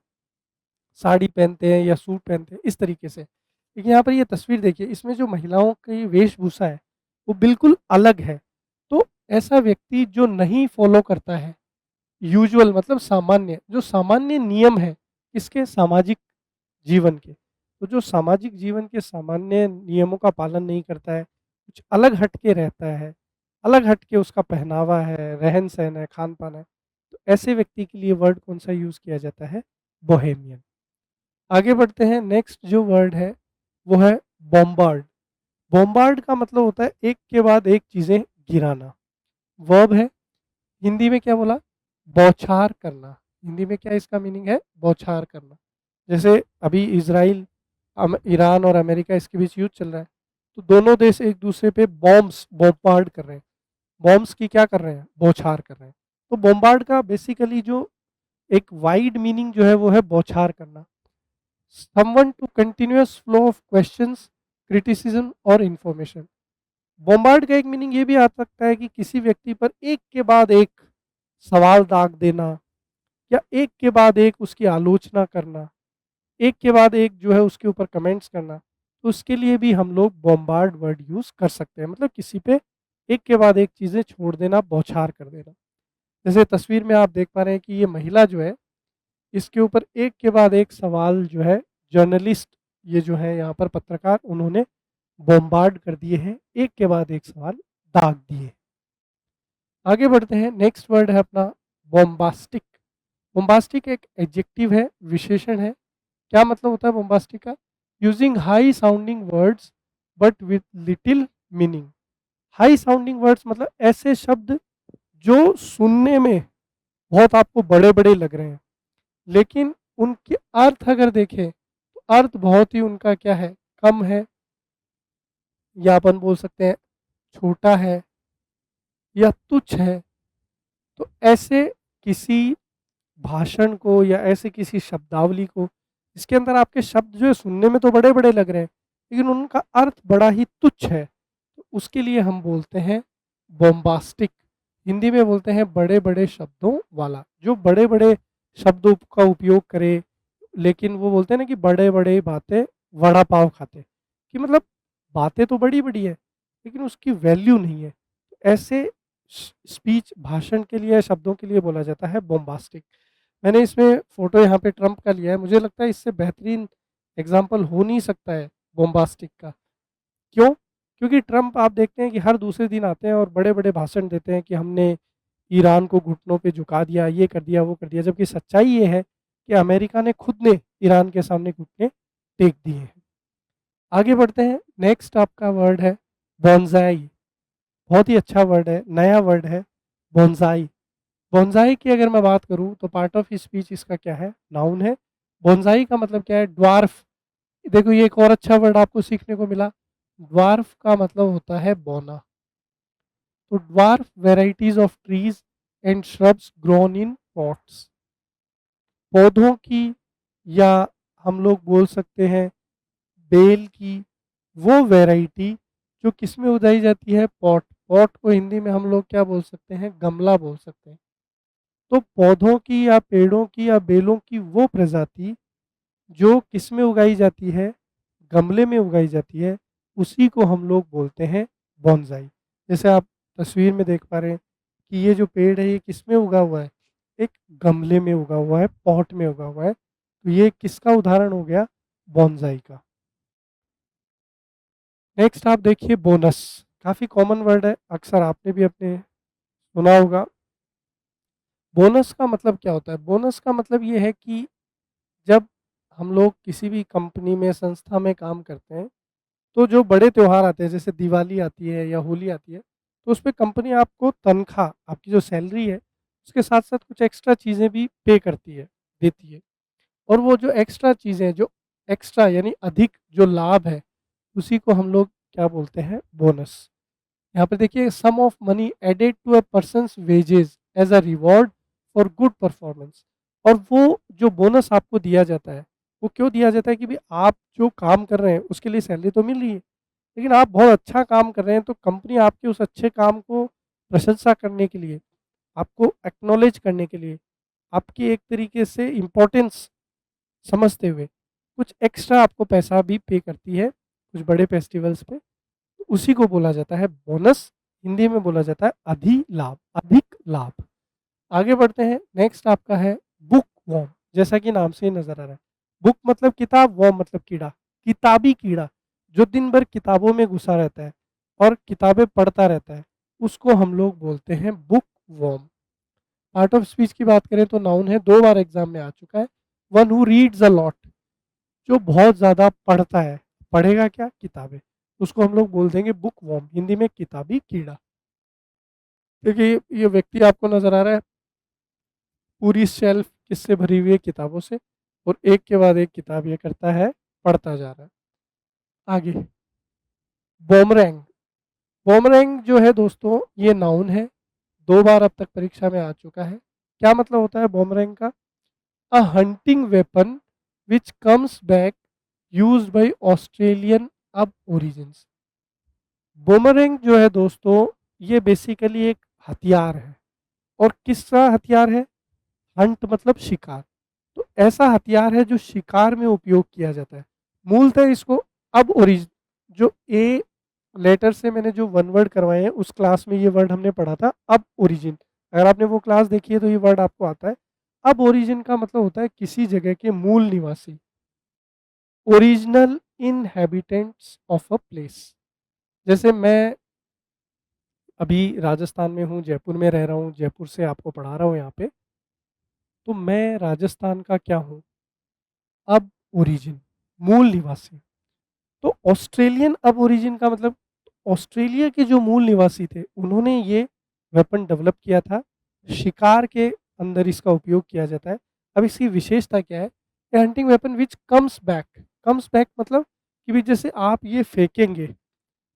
साड़ी पहनते हैं या सूट पहनते हैं, इस तरीके से। लेकिन यहाँ पर ये तस्वीर देखिए, इसमें जो महिलाओं की वेशभूषा है वो बिल्कुल अलग है। तो ऐसा व्यक्ति जो नहीं फॉलो करता है यूजुअल, मतलब सामान्य, जो सामान्य नियम है इसके सामाजिक जीवन के, तो जो सामाजिक जीवन के सामान्य नियमों का पालन नहीं करता है, कुछ अलग हट के रहता है, अलग हट के उसका पहनावा है, रहन सहन है, खान पान है, तो ऐसे व्यक्ति के लिए वर्ड कौन सा यूज किया जाता है? बोहेमियन। आगे बढ़ते हैं, नेक्स्ट जो वर्ड है वो है बॉम्बार्ड। बॉम्बार्ड का मतलब होता है एक के बाद एक चीजें गिराना। वर्ब है, हिंदी में क्या बोला? बौछार करना। हिंदी में क्या इसका मीनिंग है? बौछार करना। जैसे अभी इजराइल, ईरान और अमेरिका, इसके बीच युद्ध चल रहा है, तो दोनों देश एक दूसरे पे बॉम्ब्स बॉम्बार्ड कर रहे हैं। बॉम्ब्स की क्या कर रहे हैं? बौछार कर रहे हैं। तो बॉम्बार्ड का बेसिकली जो एक वाइड मीनिंग जो है वो है बौछार करना। Someone to continuous flow of questions, criticism और इंफॉर्मेशन। बॉम्बार्ड का एक मीनिंग ये भी आ सकता है कि किसी व्यक्ति पर एक के बाद एक सवाल दाग देना, या एक के बाद एक उसकी आलोचना करना, एक के बाद एक जो है उसके ऊपर कमेंट्स करना। तो उसके लिए भी हम लोग बॉम्बार्ड वर्ड यूज़ कर सकते हैं, मतलब किसी पे एक के बाद एक चीज़ें छोड़ देना, बौछार कर देना। जैसे तस्वीर में आप देख पा रहे हैं कि ये महिला जो है, इसके ऊपर एक के बाद एक सवाल जो है जर्नलिस्ट, ये जो है यहाँ पर पत्रकार, उन्होंने बॉम्बार्ड कर दिए हैं, एक के बाद एक सवाल दाग दिए। आगे बढ़ते हैं, नेक्स्ट वर्ड है अपना बॉम्बास्टिक। बॉम्बास्टिक एक एडजेक्टिव है, विशेषण है। क्या मतलब होता है बॉम्बास्टिक का? Using high sounding words but with little meaning. High sounding words मतलब ऐसे शब्द जो सुनने में बहुत आपको बड़े बड़े लग रहे हैं, लेकिन उनके अर्थ अगर देखें तो अर्थ बहुत ही उनका क्या है? कम है, या अपन बोल सकते हैं छोटा है, या तुच्छ है। तो ऐसे किसी भाषण को या ऐसे किसी शब्दावली को, इसके अंदर आपके शब्द जो है सुनने में तो बड़े बड़े लग रहे हैं, लेकिन उनका अर्थ बड़ा ही तुच्छ है, तो उसके लिए हम बोलते हैं बॉम्बास्टिक। हिंदी में बोलते हैं बड़े बड़े शब्दों वाला, जो बड़े बड़े शब्दों का उपयोग करे, लेकिन वो बोलते हैं ना कि बड़े बड़े बातें वड़ा पाव खाते, कि मतलब बातें तो बड़ी बड़ी है लेकिन उसकी वैल्यू नहीं है। ऐसे स्पीच, भाषण के लिए, शब्दों के लिए बोला जाता है बॉम्बास्टिक। मैंने इसमें फ़ोटो यहाँ पे ट्रम्प का लिया है, मुझे लगता है इससे बेहतरीन एग्ज़ाम्पल हो नहीं सकता है बॉम्बास्टिक का। क्यों? क्योंकि ट्रम्प आप देखते हैं कि हर दूसरे दिन आते हैं और बड़े-बड़े भाषण देते हैं कि हमने ईरान को घुटनों पे झुका दिया, ये कर दिया, वो कर दिया, जबकि सच्चाई ये है कि अमेरिका ने खुद ने ईरान के सामने घुटने टेक दिए हैं। आगे बढ़ते हैं, नेक्स्ट आपका वर्ड है बोनसाई। बहुत ही अच्छा वर्ड है, नया वर्ड है बोनसाई। बोनसाई की अगर मैं बात करूँ तो पार्ट ऑफ स्पीच इसका क्या है? नाउन है। बोनसाई का मतलब क्या है? ड्वार्फ। देखो ये एक और अच्छा वर्ड आपको सीखने को मिला। ड्वार्फ का मतलब होता है बौना। तो dwarf varieties of trees and shrubs grown in pots. पौधों की, या हम लोग बोल सकते हैं बेल की, वो वैरायटी जो किस में उगाई जाती है? पॉट। पॉट को हिंदी में हम लोग क्या बोल सकते हैं? गमला बोल सकते हैं। तो पौधों की या पेड़ों की या बेलों की वो प्रजाति जो किस में उगाई जाती है? गमले में उगाई जाती है, उसी को हम लोग बोलते हैं बॉन्साई। जैसे आप तस्वीर में देख पा रहे हैं कि ये जो पेड़ है ये किस में उगा हुआ है? एक गमले में उगा हुआ है, पॉट में उगा हुआ है। तो ये किसका उदाहरण हो गया? बॉन्साई का। नेक्स्ट आप देखिए बोनस। काफ़ी कॉमन वर्ड है, अक्सर आपने भी अपने सुना होगा। बोनस का मतलब क्या होता है? बोनस का मतलब ये है कि जब हम लोग किसी भी कंपनी में, संस्था में काम करते हैं, तो जो बड़े त्योहार आते हैं, जैसे दिवाली आती है या होली आती है, तो उसपे कंपनी आपको तनख्वाह, आपकी जो सैलरी है, उसके साथ-साथ कुछ एक्स्ट्रा चीज़ें भी पे करती है, देती है। और वो जो एक्स्ट्रा चीज़ें, जो एक्स्ट्रा यानी अधिक जो लाभ है, उसी को हम लोग क्या बोलते हैं, बोनस। यहाँ पे देखिए, sum of money added to a person's wages as a reward for good performance. और वो जो बोनस आपको दिया जाता है, वो क्यों दिया जाता है कि भाई आप जो काम कर रहे हैं उसके लिए सैलरी तो मिल रही है, लेकिन आप बहुत अच्छा काम कर रहे हैं, तो कंपनी आपके उस अच्छे काम को प्रशंसा करने के लिए, आपको एक्नॉलेज करने के लिए, आपकी एक तरीके से इम्पोर्टेंस समझते हुए कुछ एक्स्ट्रा आपको पैसा भी पे करती है कुछ बड़े फेस्टिवल्स पे। तो उसी को बोला जाता है बोनस। हिंदी में बोला जाता है अधिलाभ, अधिक लाभ। आगे बढ़ते हैं, नेक्स्ट आपका है बुक वॉर्म। जैसा कि नाम से ही नजर आ रहा है, बुक मतलब किताब, वॉर्म मतलब कीड़ा, किताबी कीड़ा, जो दिन भर किताबों में घुसा रहता है और किताबें पढ़ता रहता है, उसको हम लोग बोलते हैं bookworm. Part of speech की बात करें तो नाउन है, 2 बार एग्जाम में आ चुका है। One who reads a lot, जो बहुत ज़्यादा पढ़ता है, पढ़ेगा क्या, किताबें, उसको हम लोग बोल देंगे बुक वॉर्म, हिंदी में किताबी कीड़ा। देखिए ये व्यक्ति आपको नज़र आ रहा है, पूरी शेल्फ किससे भरी हुई है, किताबों से, और एक के बाद एक किताब ये करता है, पढ़ता जा रहा है। आगे, बoomerang। बoomerang जो है दोस्तों, ये नाउन है, 2 बार अब तक परीक्षा में आ चुका है। क्या मतलब होता है बoomerang का? अ hunting weapon which comes back, used by Australian अब ओरिजिन्स। बूमरैंग जो है दोस्तों, ये बेसिकली एक हथियार है। और किसका हथियार है? हंट मतलब शिकार। तो ऐसा हथियार है जो शिकार में उपयोग किया जाता है। मूलतः इसको अब ओरिजिन, जो ए लेटर से मैंने जो वन वर्ड करवाए हैं, उस क्लास में ये वर्ड हमने पढ़ा था, अब ओरिजिन। अगर आपने वो क्लास देखी है तो ये वर्ड आपको आता है। अब ओरिजिन का मतलब होता है किसी जगह के मूल निवासी, original inhabitants of a place. जैसे मैं अभी राजस्थान में हूँ, जयपुर में रह रहा हूँ, जयपुर से आपको पढ़ा रहा हूँ यहाँ पे, तो मैं राजस्थान का क्या हूँ, अब ओरिजिन, मूल निवासी। तो ऑस्ट्रेलियन अब ओरिजिन का मतलब, ऑस्ट्रेलिया के जो मूल निवासी थे, उन्होंने ये वेपन डेवलप किया था। शिकार के अंदर इसका उपयोग किया जाता है। अब इसकी विशेषता क्या है? Hunting weapon which comes back, comes back मतलब कि भी जैसे आप ये फेंकेंगे,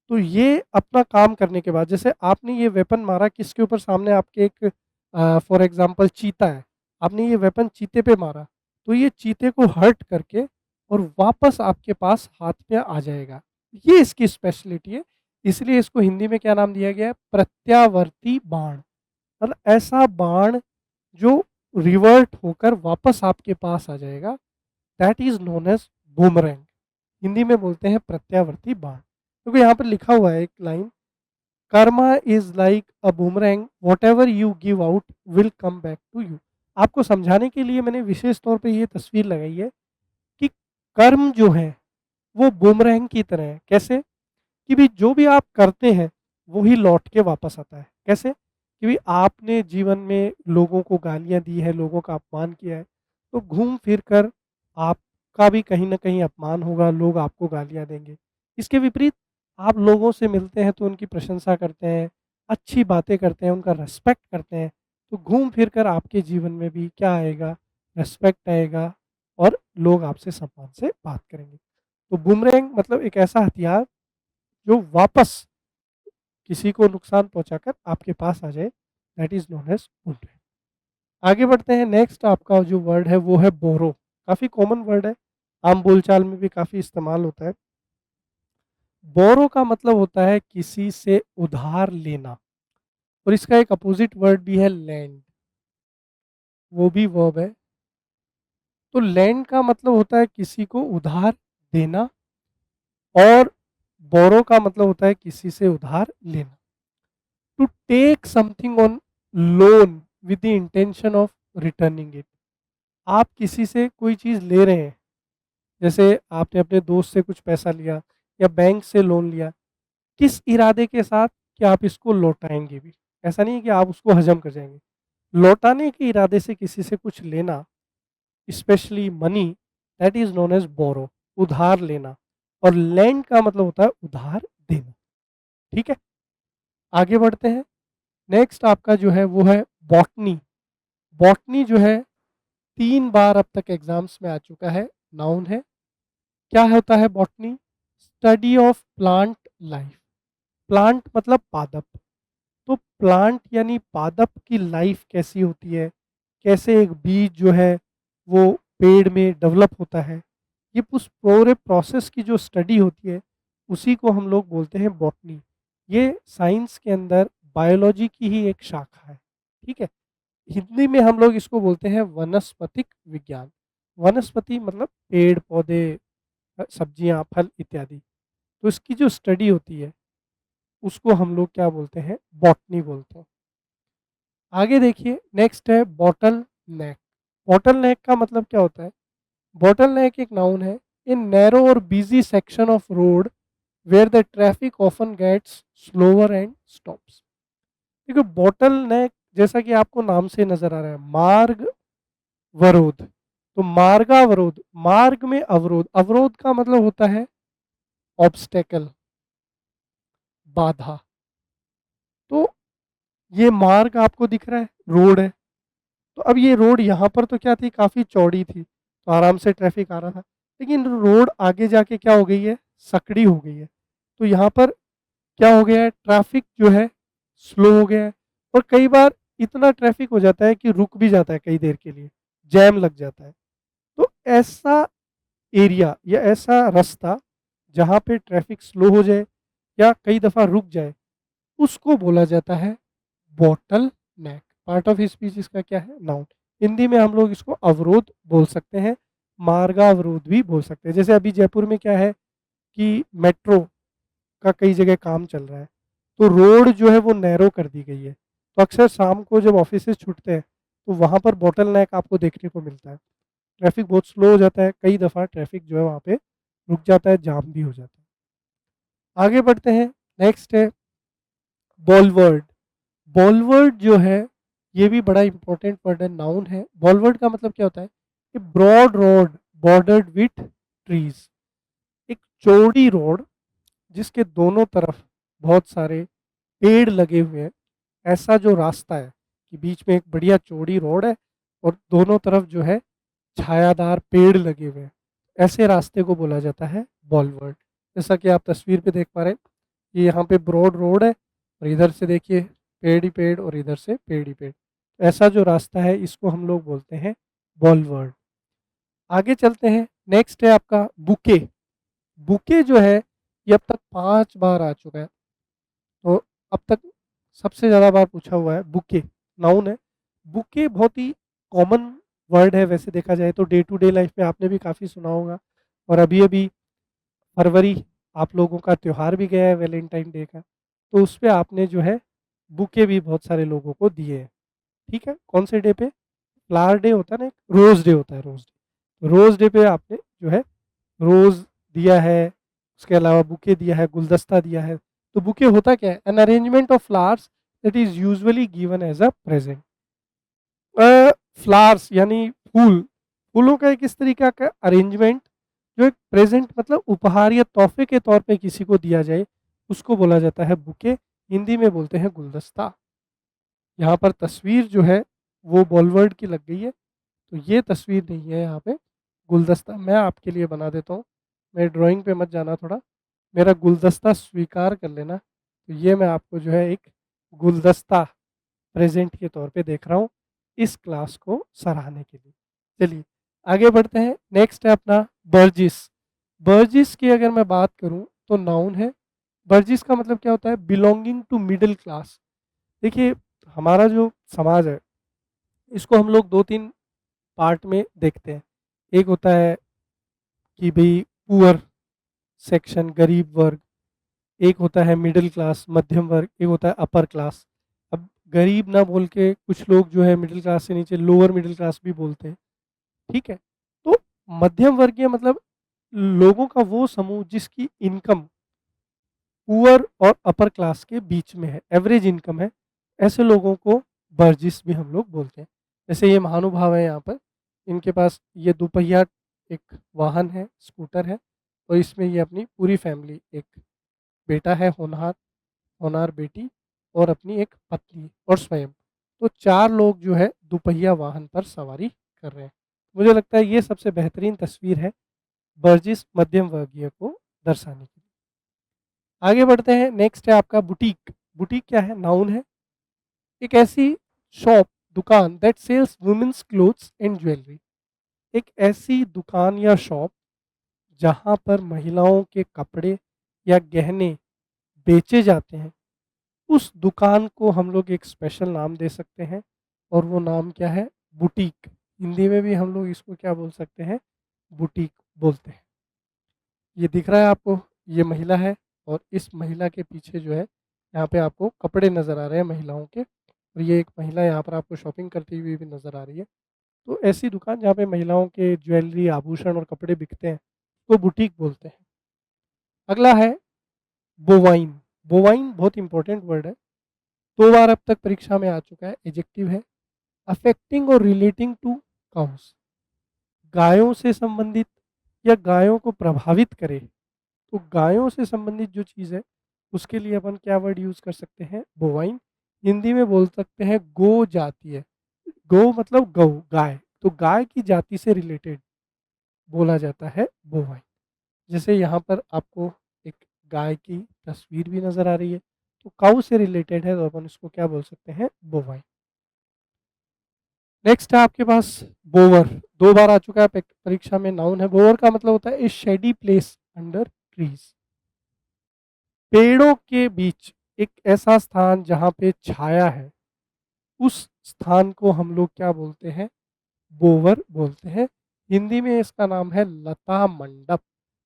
तो ये अपना काम करने के बाद, जैसे आपने ये वेपन मारा किसके ऊपर, सामने आपके एक फॉर एग्जांपल चीता है, आपने ये वेपन चीते पे मारा, तो ये चीते को हर्ट करके और वापस आपके पास हाथ में आ जाएगा। ये इसकी स्पेशलिटी है। इसलिए इसको हिंदी में क्या नाम दिया गया है? प्रत्यावर्ती बाण। मतलब ऐसा बाण जो रिवर्ट होकर वापस आपके पास आ जाएगा, that is known as boomerang. Hindi में बोलते हैं प्रत्यावर्ती बाण। क्योंकि यहाँ पर लिखा हुआ है एक line, karma is like a boomerang, whatever you give out will come back to you. आपको समझाने के लिए मैंने विशेष तौर पे ये तस्वीर लगाई है कि कर्म जो है वो बूमरैंग की तरह है। कैसे? कि भी जो भी आप करते हैं वो ही लौट के वापस आता है। कैसे? कि भी आपने जीवन में लोगों को गालियाँ दी है, लोगों का अपमान किया है, तो घूम फिर कर आपका भी कहीं न कहीं अपमान होगा, लोग आपको गालियाँ देंगे। इसके विपरीत आप लोगों से मिलते हैं तो उनकी प्रशंसा करते हैं, अच्छी बातें करते हैं, उनका रिस्पेक्ट करते हैं, तो घूम फिर कर आपके जीवन में भी क्या आएगा? रिस्पेक्ट आएगा और लोग आपसे सम्मान से बात करेंगे। तो बूमरैंग मतलब एक ऐसा हथियार जो वापस किसी को नुकसान पहुंचाकर आपके पास आ जाए, that is known as boomerang. आगे बढ़ते हैं, नेक्स्ट आपका जो वर्ड है वो है बोरो। काफी कॉमन वर्ड है, आम बोलचाल में भी काफी इस्तेमाल होता है। बोरो का मतलब होता है किसी से उधार लेना, और इसका एक अपोजिट वर्ड भी है लैंड, वो भी वर्ब है। तो लैंड का मतलब होता है किसी को उधार देना, और बोरो का मतलब होता है किसी से उधार लेना। To take something on loan with the intention of returning it. आप किसी से कोई चीज़ ले रहे हैं, जैसे आपने अपने दोस्त से कुछ पैसा लिया या बैंक से लोन लिया, किस इरादे के साथ कि आप इसको लौटाएंगे भी। ऐसा नहीं है कि आप उसको हजम कर जाएंगे। लौटाने के इरादे से किसी से कुछ लेना, especially money, that is known as borrow, उधार लेना। और लैंड का मतलब होता है उधार देना। ठीक है। आगे बढ़ते हैं। नेक्स्ट आपका जो है वो है बॉटनी। बॉटनी जो है 3 बार अब तक एग्जाम्स में आ चुका है, नाउन है। क्या होता है botany? Study of plant life. Plant मतलब पादप। तो प्लांट यानी पादप की लाइफ कैसी होती है, कैसे एक बीज जो है वो पेड़ में डेवलप होता है, ये उस पूरे प्रोसेस की जो स्टडी होती है उसी को हम लोग बोलते हैं बॉटनी। ये साइंस के अंदर बायोलॉजी की ही एक शाखा है। ठीक है। हिंदी में हम लोग इसको बोलते हैं वनस्पतिक विज्ञान। वनस्पति मतलब पेड़ पौधे, सब्जियां, फल इत्यादि। तो इसकी जो स्टडी होती है उसको हम लोग क्या बोलते हैं? बॉटनी बोलते हैं। आगे देखिए, नेक्स्ट है बॉटल नेक। बॉटल नेक का मतलब क्या होता है? बॉटल नेक एक नाउन है। इन नैरो और busy section of road where the traffic often gets slower and stops. देखो बॉटल नेक, जैसा कि आपको नाम से नजर आ रहा है, मार्ग वरोध। तो मार्गावरोध, मार्ग में अवरोध। अवरोध का मतलब होता है ऑब्स्टेकल, बाधा। तो ये मार्ग आपको दिख रहा है, रोड है। तो अब ये रोड यहाँ पर तो क्या थी, काफ़ी चौड़ी थी, तो आराम से ट्रैफिक आ रहा था। लेकिन रोड आगे जाके क्या हो गई है, सकड़ी हो गई है। तो यहाँ पर क्या हो गया है, ट्रैफिक जो है स्लो हो गया है। और कई बार इतना ट्रैफिक हो जाता है कि रुक भी जाता है कई देर के लिए, जैम लग जाता है। तो ऐसा एरिया या ऐसा रास्ता जहाँ पे ट्रैफिक स्लो हो जाए या कई दफ़ा रुक जाए, उसको बोला जाता है bottle neck. Part of speech इसका क्या है? नाउन। हिंदी में हम लोग इसको अवरोध बोल सकते हैं, मार्गावरोध भी बोल सकते हैं। जैसे अभी जयपुर में क्या है कि मेट्रो का कई जगह काम चल रहा है, तो रोड जो है वो नैरो कर दी गई है। तो अक्सर शाम को जब ऑफिस से छूटते हैं तो वहाँ पर बॉटल नेक आपको देखने को मिलता है। ट्रैफिक बहुत स्लो हो जाता है, कई दफ़ा ट्रैफिक जो है वहाँ पे रुक जाता है, जाम भी हो जाता है। आगे बढ़ते हैं। नेक्स्ट है बॉलवर्ड। बॉलवर्ड जो है ये भी बड़ा इंपॉर्टेंट वर्ड है, नाउन है। बॉलवर्ड का मतलब क्या होता है कि broad road bordered with trees. एक चौड़ी रोड जिसके दोनों तरफ बहुत सारे पेड़ लगे हुए हैं। ऐसा जो रास्ता है कि बीच में एक बढ़िया चौड़ी रोड है और दोनों तरफ जो है छायादार पेड़ लगे हुए हैं, ऐसे रास्ते को बोला जाता है बॉलवर्ड। जैसा कि आप तस्वीर पे देख पा रहे हैं, ये यहाँ पे ब्रॉड रोड है और इधर से देखिए पेड़ ही पेड़ और इधर से पेड़ ही पेड़। ऐसा जो रास्ता है इसको हम लोग बोलते हैं बॉलवर्ड। आगे चलते हैं। नेक्स्ट है आपका बुके। बुके जो है ये अब तक 5 बार आ चुका है। तो अब तक सबसे ज़्यादा बार पूछा हुआ है बुके, नाउन है। बुके बहुत ही कॉमन वर्ड है, वैसे देखा जाए तो डे टू डे लाइफ में आपने भी काफ़ी सुना होगा। और अभी अभी फरवरी आप लोगों का त्यौहार भी गया है वैलेंटाइन डे का, तो उस पे आपने जो है बुके भी बहुत सारे लोगों को दिए हैं। ठीक है, कौन से डे पे? फ्लावर डे होता है ना, रोज़ डे होता है, रोज़ डे। रोज़ डे पे आपने जो है रोज़ दिया है, उसके अलावा बुके दिया है, गुलदस्ता दिया है। तो बुके होता क्या है? An arrangement of flowers that is usually given as a present. Flowers यानी फूल, फूलों का एक इस तरीका का अरेंजमेंट जो एक प्रेजेंट मतलब उपहार या तोहफे के तौर पे किसी को दिया जाए, उसको बोला जाता है बुके। हिंदी में बोलते हैं गुलदस्ता। यहाँ पर तस्वीर जो है वो बॉलवर्ड की लग गई है, तो ये तस्वीर नहीं है, यहाँ पे गुलदस्ता मैं आपके लिए बना देता हूँ। मेरे ड्राइंग पे मत जाना, थोड़ा मेरा गुलदस्ता स्वीकार कर लेना। तो ये मैं आपको जो है एक गुलदस्ता प्रेजेंट के तौर पे देख रहा हूँ इस क्लास को सराहने के लिए। चलिए आगे बढ़ते हैं। नेक्स्ट है अपना बर्जिस। बर्जिस की अगर मैं बात करूँ तो नाउन है। बर्जिस का मतलब क्या होता है? Belonging to middle class. देखिए हमारा जो समाज है इसको हम लोग 2-3 पार्ट में देखते हैं। एक होता है कि भाई पुअर सेक्शन, गरीब वर्ग। एक होता है मिडिल क्लास, मध्यम वर्ग। एक होता है अपर क्लास। अब गरीब ना बोल के कुछ लोग जो है मिडिल क्लास से नीचे लोअर मिडिल क्लास भी बोलते हैं। ठीक है। तो मध्यम वर्गीय मतलब लोगों का वो समूह जिसकी इनकम पुअर और अपर क्लास के बीच में है, एवरेज इनकम है। ऐसे लोगों को बर्जिस भी हम लोग बोलते हैं। जैसे ये महानुभाव है यहाँ पर, इनके पास ये दोपहिया एक वाहन है, स्कूटर है, और इसमें ये अपनी पूरी फैमिली, एक बेटा है होनहार, होनहार बेटी, और अपनी एक पत्नी और स्वयं, तो 4 लोग जो है दुपहिया वाहन पर सवारी कर रहे हैं। मुझे लगता है ये सबसे बेहतरीन तस्वीर है बर्जिस मध्यम वर्गीय को दर्शाने की। आगे बढ़ते हैं, नेक्स्ट है आपका बुटीक। बुटीक क्या है? नाउन है। एक ऐसी शॉप, दुकान that sells women's clothes and jewellery. एक ऐसी दुकान या शॉप जहाँ पर महिलाओं के कपड़े या गहने बेचे जाते हैं, उस दुकान को हम लोग एक स्पेशल नाम दे सकते हैं और वो नाम क्या है? बुटीक। हिंदी में भी हम लोग इसको क्या बोल सकते हैं? बुटीक बोलते हैं। ये दिख रहा है आपको, ये महिला है और इस महिला के पीछे जो है यहाँ पे आपको कपड़े नज़र आ रहे हैं महिलाओं के, और ये एक महिला यहाँ पर आपको शॉपिंग करती हुई भी नज़र आ रही है। तो ऐसी दुकान जहाँ पे महिलाओं के ज्वेलरी, आभूषण और कपड़े बिकते हैं, तो बुटीक बोलते हैं। अगला है बोवाइन। बोवाइन बहुत इंपॉर्टेंट वर्ड है, 2 बार अब तक परीक्षा में आ चुका है। एडजेक्टिव है, अफेक्टिंग और रिलेटिंग टू काउस। गायों से संबंधित या गायों को प्रभावित करे, तो गायों से संबंधित जो चीज़ है उसके लिए अपन क्या वर्ड यूज़ कर सकते हैं? बोवाइन। हिंदी में बोल सकते हैं गो जातीय। गो मतलब गौ, गाय, तो गाय की जाति से रिलेटेड बोला जाता है बोवाइन। जैसे यहाँ पर आपको एक गाय की तस्वीर भी नज़र आ रही है, तो काऊ से रिलेटेड है, तो अपन इसको क्या बोल सकते हैं? बोवाइन। नेक्स्ट है आपके पास बोवर। 2 बार आ चुका है परीक्षा में, नाउन है। बोवर का मतलब होता है ए शेडी प्लेस अंडर ट्रीज। पेड़ों के बीच एक ऐसा स्थान जहाँ पे छाया है, उस स्थान को हम लोग क्या बोलते हैं? बोवर बोलते हैं। हिंदी में इसका नाम है लता मंडप।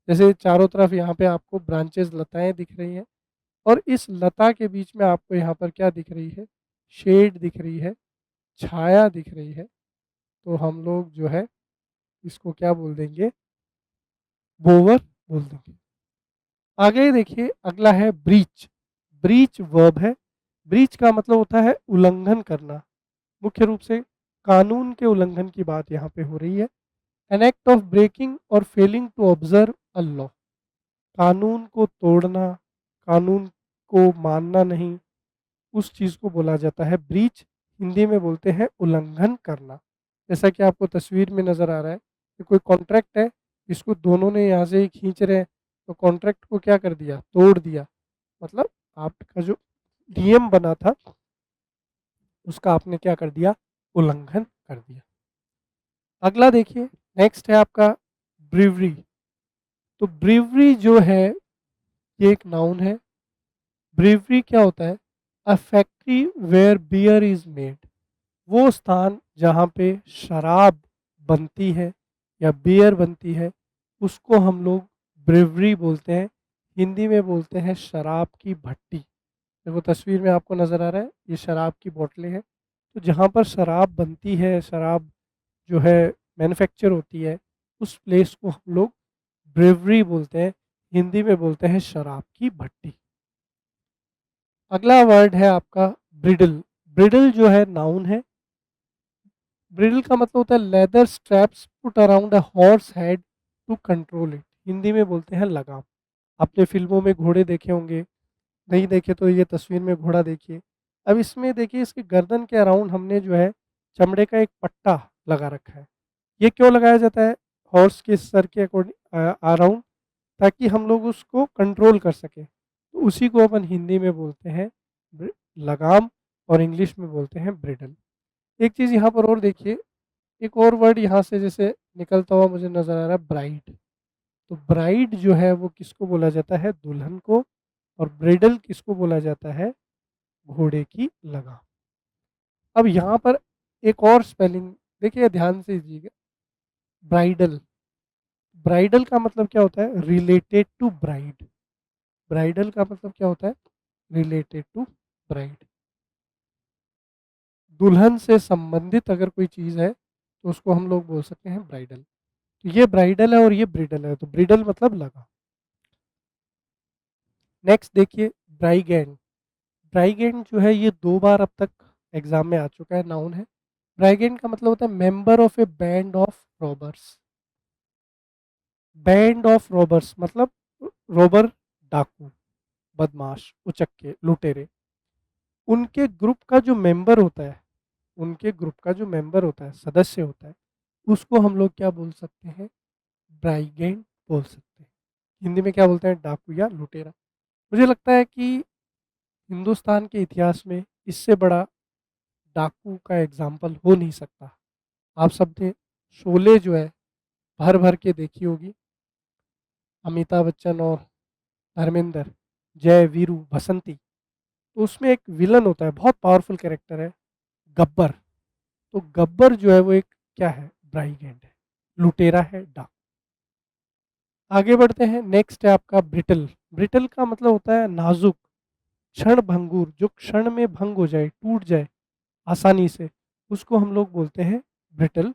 जैसे चारों तरफ यहाँ पे आपको ब्रांचेस, लताएं दिख रही हैं, और इस लता के बीच में आपको यहाँ पर क्या दिख रही है? शेड दिख रही है, छाया दिख रही है। तो हम लोग जो है इसको क्या बोल देंगे? बोवर बोल देंगे। आगे देखिए, अगला है ब्रीच। ब्रीच वर्ब है। ब्रीच का मतलब होता है उल्लंघन करना। मुख्य रूप से कानून के उल्लंघन की बात यहाँ पे हो रही है। एन एक्ट ऑफ ब्रेकिंग और failing to observe a law. कानून को तोड़ना, कानून को मानना नहीं, उस चीज़ को बोला जाता है ब्रीच। हिंदी में बोलते हैं उल्लंघन करना। जैसा कि आपको तस्वीर में नज़र आ रहा है कि कोई कॉन्ट्रैक्ट है, इसको दोनों ने यहाँ से ही खींच रहे हैं, तो कॉन्ट्रैक्ट को क्या कर दिया? तोड़ दिया। मतलब आपका जो नियम बना था उसका आपने क्या कर दिया? उल्लंघन कर दिया। अगला देखिए, नेक्स्ट है आपका ब्रीवरी। तो ब्रीवरी जो है ये एक नाउन है। ब्रीवरी क्या होता है? A factory where beer is made. वो स्थान जहाँ पे शराब बनती है या बियर बनती है, उसको हम लोग ब्रीवरी बोलते हैं। हिंदी में बोलते हैं शराब की भट्टी। देखो तस्वीर में आपको नज़र आ रहा है, ये शराब की बोतलें हैं। तो जहाँ पर शराब बनती है, शराब जो है मैन्युफैक्चर होती है, उस प्लेस को हम लोग ब्रेवरी बोलते हैं। हिंदी में बोलते हैं शराब की भट्टी। अगला वर्ड है आपका ब्रिडल। ब्रिडल जो है नाउन है। ब्रिडल का मतलब होता है leather straps put around a horse head to control it. Hindi में बोलते हैं लगाम। आपने फिल्मों में घोड़े देखे होंगे, नहीं देखे तो ये तस्वीर में घोड़ा देखिए। अब इसमें देखिए, इसके गर्दन के अराउंड हमने जो है चमड़े का एक पट्टा लगा रखा है। ये क्यों लगाया जाता है? हॉर्स के सर के अकॉर्डिंग अराउंड, ताकि हम लोग उसको कंट्रोल कर सकें। तो उसी को अपन हिंदी में बोलते हैं लगाम, और इंग्लिश में बोलते हैं ब्रिडल। एक चीज़ यहाँ पर और देखिए, एक और वर्ड यहाँ से जैसे निकलता हुआ मुझे नज़र आ रहा है, ब्राइड। तो ब्राइड जो है वो किसको बोला जाता है? दुल्हन को। और ब्रिडल किसको बोला जाता है? घोड़े की लगाम। अब यहाँ पर एक और स्पेलिंग देखिए, ध्यान से दीजिएगा। ब्राइडल, ब्राइडल का मतलब क्या होता है? Related to bride. ब्राइडल का मतलब क्या होता है? Related to bride. दुल्हन से संबंधित अगर कोई चीज़ है तो उसको हम लोग बोल सकते हैं ब्राइडल। तो ये ब्राइडल है और ये ब्रिडल है, तो ब्रिडल मतलब लगा। नेक्स्ट देखिए, ब्राइगेंड। ब्राइगेंड जो है ये 2 बार अब तक एग्जाम में आ चुका है, नाउन है। ब्राइगेंड का मतलब होता है member of A band of robbers. Band of robbers मतलब रॉबर, डाकू, बदमाश, उचक्के, लुटेरे। उनके ग्रुप का जो मेंबर होता है, उनके ग्रुप का जो मेंबर होता है, सदस्य होता है, उसको हम लोग क्या बोल सकते हैं? ब्राइगेंड बोल सकते हैं। हिंदी में क्या बोलते हैं? डाकू या लुटेरा। मुझे लगता है कि हिंदुस्तान के इतिहास में इससे बड़ा डाकू का एग्ज़ाम्पल हो नहीं सकता। आप सबने शोले जो है भर-भर के देखी होगी। अमिताभ बच्चन और धर्मेंद्र, जय, वीरू, बसंती। तो उसमें एक विलन होता है, बहुत पावरफुल कैरेक्टर है, गब्बर। तो गब्बर जो है वो एक क्या है? ब्राइगेंड है, लुटेरा है, डाकू। आगे बढ़ते हैं, नेक्स्ट है आपका ब्रिटल। ब्रिटल का मतलब होता है नाज़ुक, क्षणभंगुर, जो क्षण में भंग हो जाए, टूट जाए आसानी से, उसको हम लोग बोलते हैं ब्रिटल।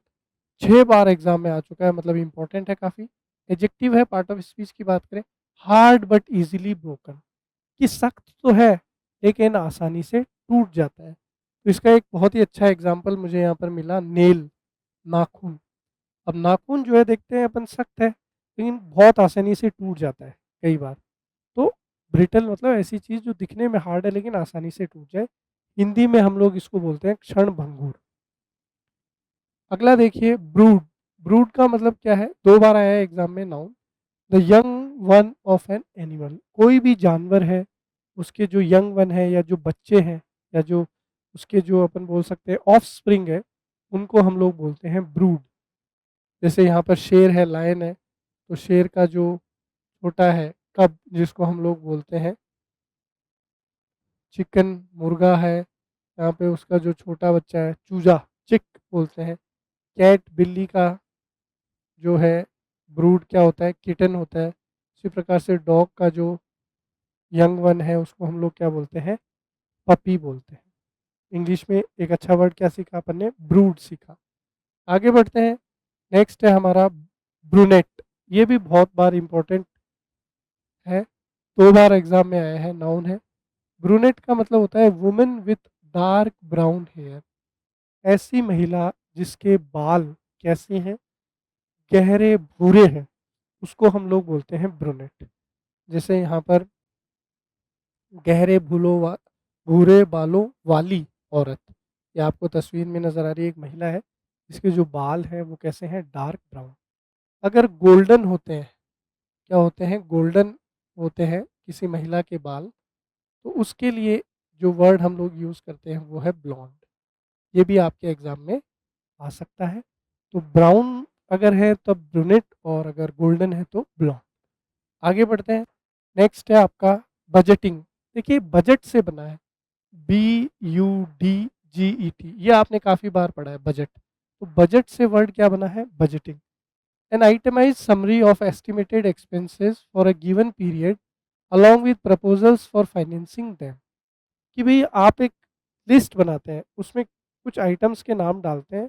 6 बार एग्ज़ाम में आ चुका है, मतलब इम्पोर्टेंट है काफ़ी। एडजेक्टिव है, पार्ट ऑफ स्पीच की बात करें, हार्ड बट ईज़िली ब्रोकन, कि सख्त तो है लेकिन आसानी से टूट जाता है। तो इसका एक बहुत ही अच्छा एग्ज़ाम्पल मुझे यहाँ पर मिला, नेल, नाखून। अब नाखून जो है देखते हैं अपन सख्त है, लेकिन बहुत आसानी से टूट जाता है कई बार। तो ब्रिटल मतलब ऐसी चीज़ जो दिखने में हार्ड है लेकिन आसानी से टूट जाए। हिंदी में हम लोग इसको बोलते हैं क्षणभंगुर। अगला देखिए ब्रूड। ब्रूड का मतलब क्या है? 2 बार आया है एग्ज़ाम में, noun. The young one of an animal, कोई भी जानवर है, उसके जो यंग वन है या जो बच्चे हैं या जो उसके जो अपन बोल सकते हैं ऑफस्प्रिंग है, उनको हम लोग बोलते हैं ब्रूड। जैसे यहाँ पर शेर है, लायन है, तो शेर का जो छोटा है कब, जिसको हम लोग बोलते हैं चिकन, मुर्गा है, यहाँ पे उसका जो छोटा बच्चा है चूजा, चिक बोलते हैं। कैट, बिल्ली का जो है ब्रूड क्या होता है? किटन होता है। इसी प्रकार से डॉग का जो यंग वन है उसको हम लोग क्या बोलते हैं? पपी बोलते हैं। इंग्लिश में एक अच्छा वर्ड क्या सीखा अपन ने? ब्रूड सीखा। आगे बढ़ते हैं, नेक्स्ट है हमारा ब्रूनेट। ये भी बहुत बार इंपॉर्टेंट है, 2 बार एग्जाम में आया है, नाउन है। ब्रूनेट का मतलब होता है women with dark brown hair, ऐसी महिला जिसके बाल कैसे हैं? गहरे भूरे हैं, उसको हम लोग बोलते हैं ब्रूनेट। जैसे यहाँ पर गहरे भूरे बालों वाली औरत, ये आपको तस्वीर में नज़र आ रही है, एक महिला है जिसके जो बाल हैं वो कैसे हैं? Dark brown. अगर गोल्डन होते हैं, क्या होते हैं? गोल्डन होते हैं किसी महिला के बाल, तो उसके लिए जो वर्ड हम लोग यूज़ करते हैं वो है ब्लॉन्ड। ये भी आपके एग्ज़ाम में आ सकता है। तो ब्राउन अगर है तब ब्रूनेट, और अगर गोल्डन है तो ब्लॉन्ड। आगे बढ़ते हैं, नेक्स्ट है आपका बजटिंग। देखिए बजट से बना है, BUDGET, ये आपने काफ़ी बार पढ़ा है बजट। तो बजट से वर्ड क्या बना है? Budgeting. An itemised summary of estimated expenses for a given period along with proposals for financing them, कि भाई आप एक लिस्ट बनाते हैं, उसमें कुछ आइटम्स के नाम डालते हैं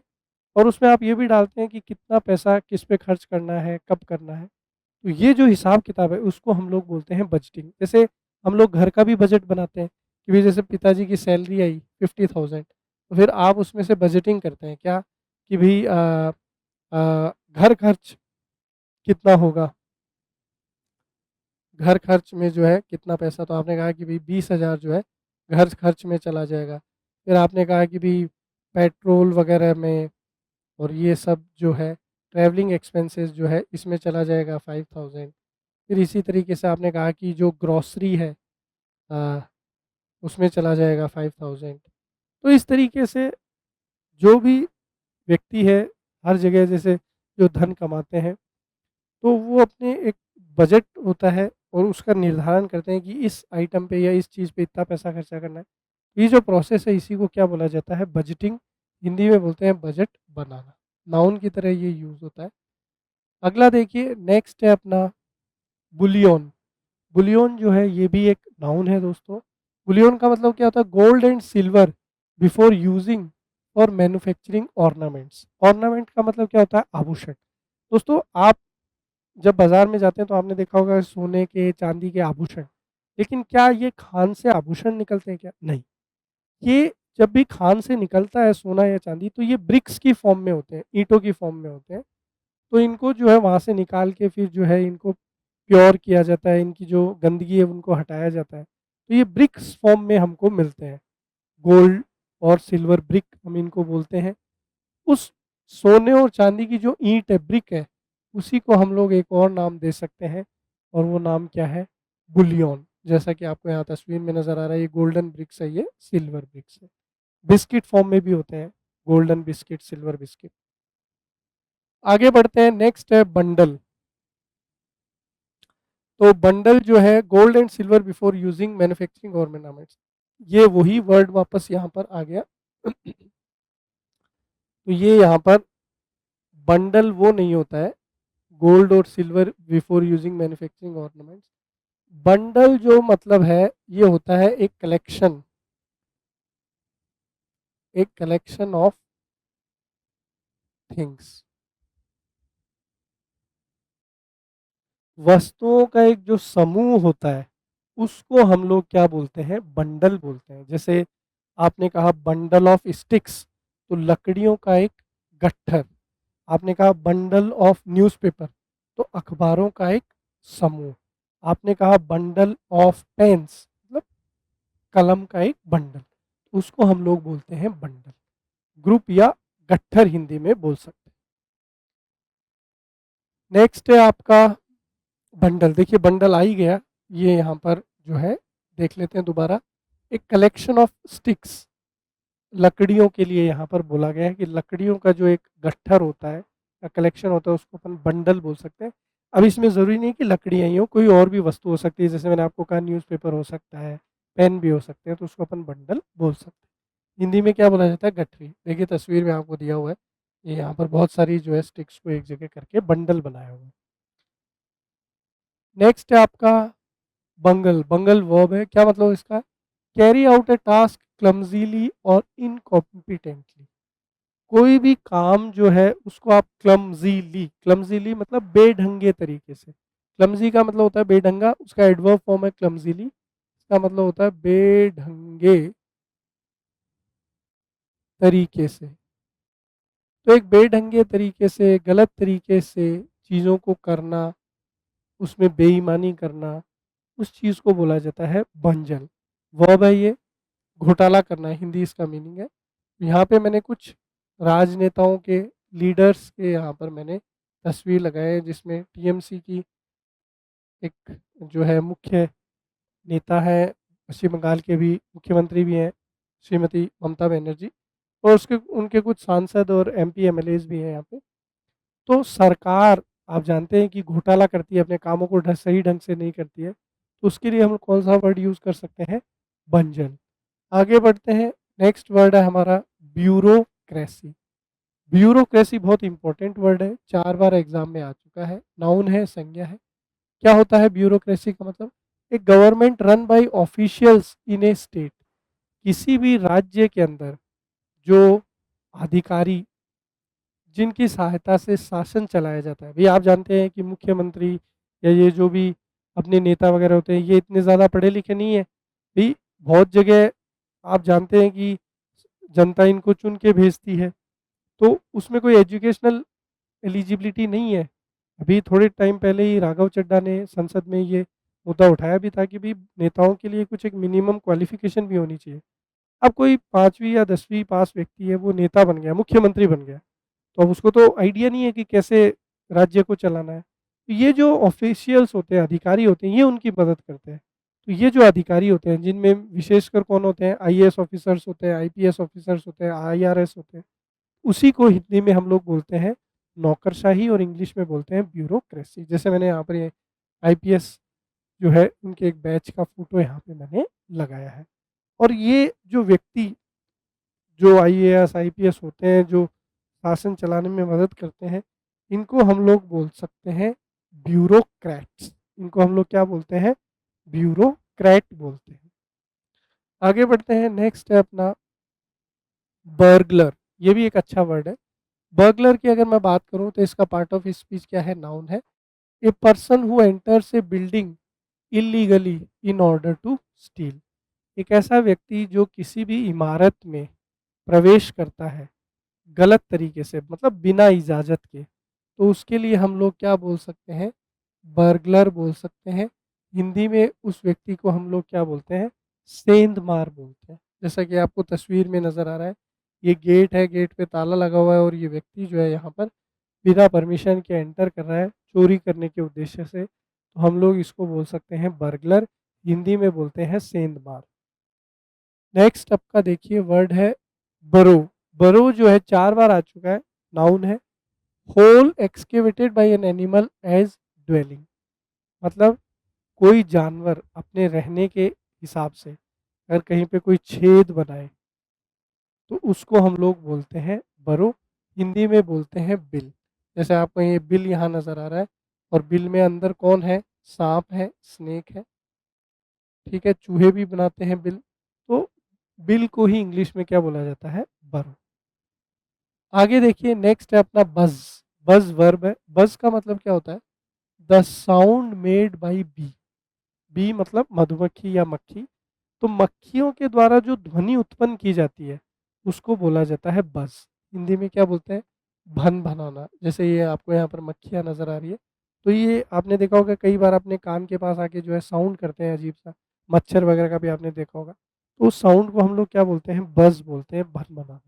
और उसमें आप ये भी डालते हैं कि कितना पैसा किस पे खर्च करना है, कब करना है। तो ये जो हिसाब किताब है उसको हम लोग बोलते हैं बजटिंग। जैसे हम लोग घर का भी बजट बनाते हैं कि भाई जैसे पिताजी की सैलरी आई 50,000, तो फिर आप उसमें से बजटिंग करते हैं क्या, कि भाई घर खर्च कितना होगा, घर खर्च में जो है कितना पैसा, तो आपने कहा कि भाई 20,000 जो है घर खर्च में चला जाएगा। फिर आपने कहा कि भाई पेट्रोल वगैरह में और ये सब जो है ट्रैवलिंग एक्सपेंसेस जो है इसमें चला जाएगा 5,000। फिर इसी तरीके से आपने कहा कि जो ग्रॉसरी है अ, उसमें चला जाएगा 5,000। तो इस तरीके से जो भी व्यक्ति है हर जगह जैसे जो धन कमाते हैं, तो वो अपने एक बजट होता है और उसका निर्धारण करते हैं कि इस आइटम पे या इस चीज़ पे इतना पैसा खर्चा करना है। ये जो प्रोसेस है इसी को क्या बोला जाता है? बजटिंग। हिंदी में बोलते हैं बजट बनाना। नाउन की तरह ये यूज़ होता है। अगला देखिए, नेक्स्ट है अपना बुलियन। बुलियन जो है ये भी एक नाउन है दोस्तों। बुलियन का मतलब क्या होता है? Gold and silver before using for manufacturing ornaments. Ornament का मतलब क्या होता है? आभूषण। दोस्तों आप जब बाज़ार में जाते हैं तो आपने देखा होगा सोने के, चांदी के आभूषण। लेकिन क्या ये खान से आभूषण निकलते हैं क्या? नहीं। ये जब भी खान से निकलता है सोना या चांदी तो ये ब्रिक्स की फॉर्म में होते हैं, ईंटों की फॉर्म में होते हैं। तो इनको जो है वहाँ से निकाल के फिर जो है इनको प्योर किया जाता है, इनकी जो गंदगी है उनको हटाया जाता है। तो ये ब्रिक्स फॉर्म में हमको मिलते हैं। गोल्ड और सिल्वर ब्रिक हम इनको बोलते हैं। उस सोने और चांदी की जो ईंट है, ब्रिक है, उसी को हम लोग एक और नाम दे सकते हैं, और वो नाम क्या है? बुलियन। जैसा कि आपको यहाँ तस्वीर में नज़र आ रहा है, ये गोल्डन ब्रिक्स है, ये सिल्वर ब्रिक्स है। बिस्किट फॉर्म में भी होते हैं, गोल्डन बिस्किट, सिल्वर बिस्किट। आगे बढ़ते हैं, नेक्स्ट है बंडल। तो बंडल जो है, gold and silver before using manufacturing ornaments, ये वही वर्ड वापस यहाँ पर आ गया। तो ये यहाँ पर बंडल वो नहीं होता है, गोल्ड और silver before using manufacturing ornaments. Bundle जो मतलब है, ये होता है एक कलेक्शन, एक कलेक्शन ऑफ थिंग्स, वस्तुओं का एक जो समूह होता है, उसको हम लोग क्या बोलते हैं? बंडल बोलते हैं। जैसे आपने कहा बंडल ऑफ स्टिक्स, तो लकड़ियों का एक गट्ठर। आपने कहा बंडल ऑफ न्यूज़पेपर, तो अखबारों का एक समूह। आपने कहा बंडल ऑफ पेन्स, मतलब कलम का एक बंडल, उसको हम लोग बोलते हैं बंडल। ग्रुप या गट्ठर हिंदी में बोल सकते हैं। नेक्स्ट है आपका बंडल। देखिए बंडल आ ही गया, ये यहाँ पर जो है देख लेते हैं दोबारा। एक कलेक्शन ऑफ स्टिक्स, लकड़ियों के लिए यहाँ पर बोला गया है कि लकड़ियों का जो एक गट्ठर होता है या कलेक्शन होता है, उसको अपन बंडल बोल सकते हैं। अब इसमें ज़रूरी नहीं कि लकड़ियाँ ही हो, कोई और भी वस्तु हो सकती है, जैसे मैंने आपको कहा न्यूज़पेपर हो सकता है, पेन भी हो सकते हैं, तो उसको अपन बंडल बोल सकते हैं। हिंदी में क्या बोला जाता है? गठरी। देखिए तस्वीर में आपको दिया हुआ है, ये यहाँ पर बहुत सारी जो है स्टिक्स को एक जगह करके बंडल बनाया हुआ है। नेक्स्ट है आपका बंगल। बंगल वर्ब है, क्या मतलब इसका? कैरी आउट ए टास्क क्लमजीली और इनकॉम्पिटेंटली। कोई भी काम जो है उसको आप क्लमजीली, क्लमजीली मतलब बेढंगे तरीके से, क्लमजी का मतलब होता है बेढंगा, उसका एडवर्ब फॉर्म है क्लमजीली, इसका मतलब होता है बेढंगे तरीके से। तो एक बेढंगे तरीके से, गलत तरीके से चीज़ों को करना, उसमें बेईमानी करना, उस चीज़ को बोला जाता है बंजल। वर्ब है ये, घोटाला करना है, हिंदी इसका मीनिंग है। यहाँ पे मैंने कुछ राजनेताओं के, लीडर्स के यहाँ पर मैंने तस्वीर लगाए हैं, जिसमें टीएमसी की एक जो है मुख्य नेता है, पश्चिम बंगाल के भी मुख्यमंत्री भी हैं, श्रीमती ममता बनर्जी, और उसके उनके कुछ सांसद और एमपी एमएलएज भी हैं यहाँ पे। तो सरकार, आप जानते हैं कि घोटाला करती है, अपने कामों को सही ढंग से नहीं करती है, तो उसके लिए हम कौन सा वर्ड यूज़ कर सकते हैं? बंजल। आगे बढ़ते हैं, नेक्स्ट वर्ड है हमारा ब्यूरोक्रेसी। ब्यूरोक्रेसी बहुत इंपॉर्टेंट वर्ड है, 4 बार एग्जाम में आ चुका है, नाउन है, संज्ञा है। क्या होता है ब्यूरोक्रेसी का मतलब? एक government run by officials in A state. किसी भी राज्य के अंदर जो अधिकारी, जिनकी सहायता से शासन चलाया जाता है। भाई आप जानते हैं कि मुख्यमंत्री या ये जो भी अपने नेता वगैरह होते हैं, ये इतने ज़्यादा पढ़े लिखे नहीं है। भाई बहुत जगह आप जानते हैं कि जनता इनको चुन के भेजती है, तो उसमें कोई एजुकेशनल एलिजिबिलिटी नहीं है। अभी थोड़े टाइम पहले ही राघव चड्ढा ने संसद में ये मुद्दा उठाया भी था कि भाई नेताओं के लिए कुछ एक मिनिमम क्वालिफिकेशन भी होनी चाहिए। अब कोई 5वीं या 10वीं पास व्यक्ति है, वो नेता बन गया, मुख्यमंत्री बन गया, तो अब उसको तो आइडिया नहीं है कि कैसे राज्य को चलाना है। तो ये जो ऑफिशियल्स होते हैं, अधिकारी होते हैं, ये उनकी मदद करते हैं। तो ये जो अधिकारी होते हैं, जिनमें विशेषकर कौन होते हैं? आईएएस ऑफिसर्स होते हैं, आईपीएस ऑफिसर्स होते हैं, आईआरएस होते हैं, उसी को हिंदी में हम लोग बोलते हैं नौकरशाही, और इंग्लिश में बोलते हैं ब्यूरोक्रेसी। जैसे मैंने यहाँ पर ये आईपीएस जो है उनके एक बैच का फोटो यहाँ पे मैंने लगाया है। और ये जो व्यक्ति, जो आईएएस आईपीएस होते हैं, जो शासन चलाने में मदद करते हैं, इनको हम लोग बोल सकते हैं ब्यूरोक्रेट्स। इनको हम लोग क्या बोलते हैं? ब्यूरोक्रेट बोलते हैं। आगे बढ़ते हैं, नेक्स्ट है अपना बर्गलर। ये भी एक अच्छा वर्ड है। बर्गलर की अगर मैं बात करूं तो इसका पार्ट ऑफ स्पीच क्या है? नाउन है। A person who enters a building illegally in order to steal. एक ऐसा व्यक्ति जो किसी भी इमारत में प्रवेश करता है गलत तरीके से, मतलब बिना इजाज़त के, तो उसके लिए हम लोग क्या बोल सकते हैं? बर्गलर बोल सकते हैं। हिंदी में उस व्यक्ति को हम लोग क्या बोलते हैं? सेंधमार बोलते हैं। जैसा कि आपको तस्वीर में नज़र आ रहा है, ये गेट है, गेट पे ताला लगा हुआ है और ये व्यक्ति जो है यहाँ पर बिना परमिशन के एंटर कर रहा है, चोरी करने के उद्देश्य से। तो हम लोग इसको बोल सकते हैं बर्गलर, हिंदी में बोलते हैं सेंधमार। नेक्स्ट आपका देखिए वर्ड है बरो। बरो जो है 4 बार आ चुका है, नाउन है। Hole excavated by an animal as dwelling, मतलब कोई जानवर अपने रहने के हिसाब से अगर कहीं पे कोई छेद बनाए तो उसको हम लोग बोलते हैं बरो, हिंदी में बोलते हैं बिल। जैसे आपको ये बिल यहाँ नज़र आ रहा है और बिल में अंदर कौन है? सांप है, स्नेक है, ठीक है, चूहे भी बनाते हैं बिल। तो बिल को ही इंग्लिश में क्या बोला जाता है? बरो। आगे देखिए नेक्स्ट है अपना बज़। बज़ वर्ब है। बज़ का मतलब क्या होता है? The sound made by bee. Bee मतलब मधुमक्खी या मक्खी। तो मक्खियों के द्वारा जो ध्वनि उत्पन्न की जाती है उसको बोला जाता है बज़। हिंदी में क्या बोलते हैं? भन भनाना। जैसे ये आपको यहाँ पर मक्खियाँ नज़र आ रही है, तो ये आपने देखा होगा कई बार अपने कान के पास आके जो है साउंड करते हैं अजीब सा। मच्छर वगैरह का भी आपने देखा होगा। तो उस साउंड को हम लोग क्या बोलते हैं? बज़ बोलते हैं, भन भनाना।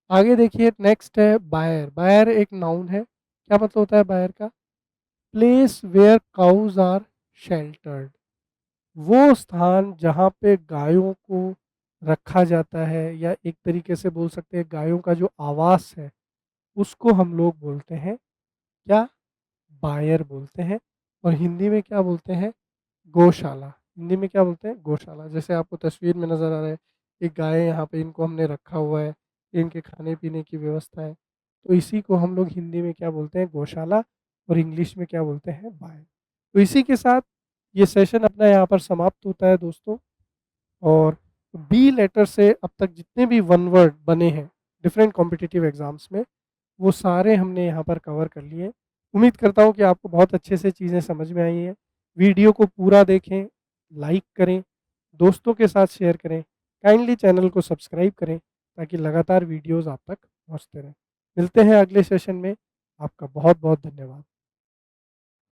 आगे देखिए नेक्स्ट है बायर। बायर एक नाउन है। क्या मतलब होता है बायर का? Place where cows are sheltered, वो स्थान जहाँ पे गायों को रखा जाता है या एक तरीके से बोल सकते हैं गायों का जो आवास है उसको हम लोग बोलते हैं क्या? बायर बोलते हैं। और हिंदी में क्या बोलते हैं? गौशाला। हिंदी में क्या बोलते हैं? गौशाला। जैसे आपको तस्वीर में नज़र आ रहा है, एक गाय यहाँ पे, इनको हमने रखा हुआ है, इनके खाने पीने की व्यवस्था है। तो इसी को हम लोग हिंदी में क्या बोलते हैं? गौशाला। और इंग्लिश में क्या बोलते हैं? बाय। तो इसी के साथ ये सेशन अपना यहाँ पर समाप्त होता है दोस्तों। और बी लेटर से अब तक जितने भी वन वर्ड बने हैं डिफरेंट कॉम्पिटिटिव एग्जाम्स में, वो सारे हमने यहाँ पर कवर कर लिए। उम्मीद करता हूँ कि आपको बहुत अच्छे से चीज़ें समझ में आई हैं। वीडियो को पूरा देखें, लाइक करें, दोस्तों के साथ शेयर करें, काइंडली चैनल को सब्सक्राइब करें ताकि लगातार वीडियोस आप तक पहुँचते रहें। मिलते हैं अगले सेशन में। आपका बहुत बहुत धन्यवाद।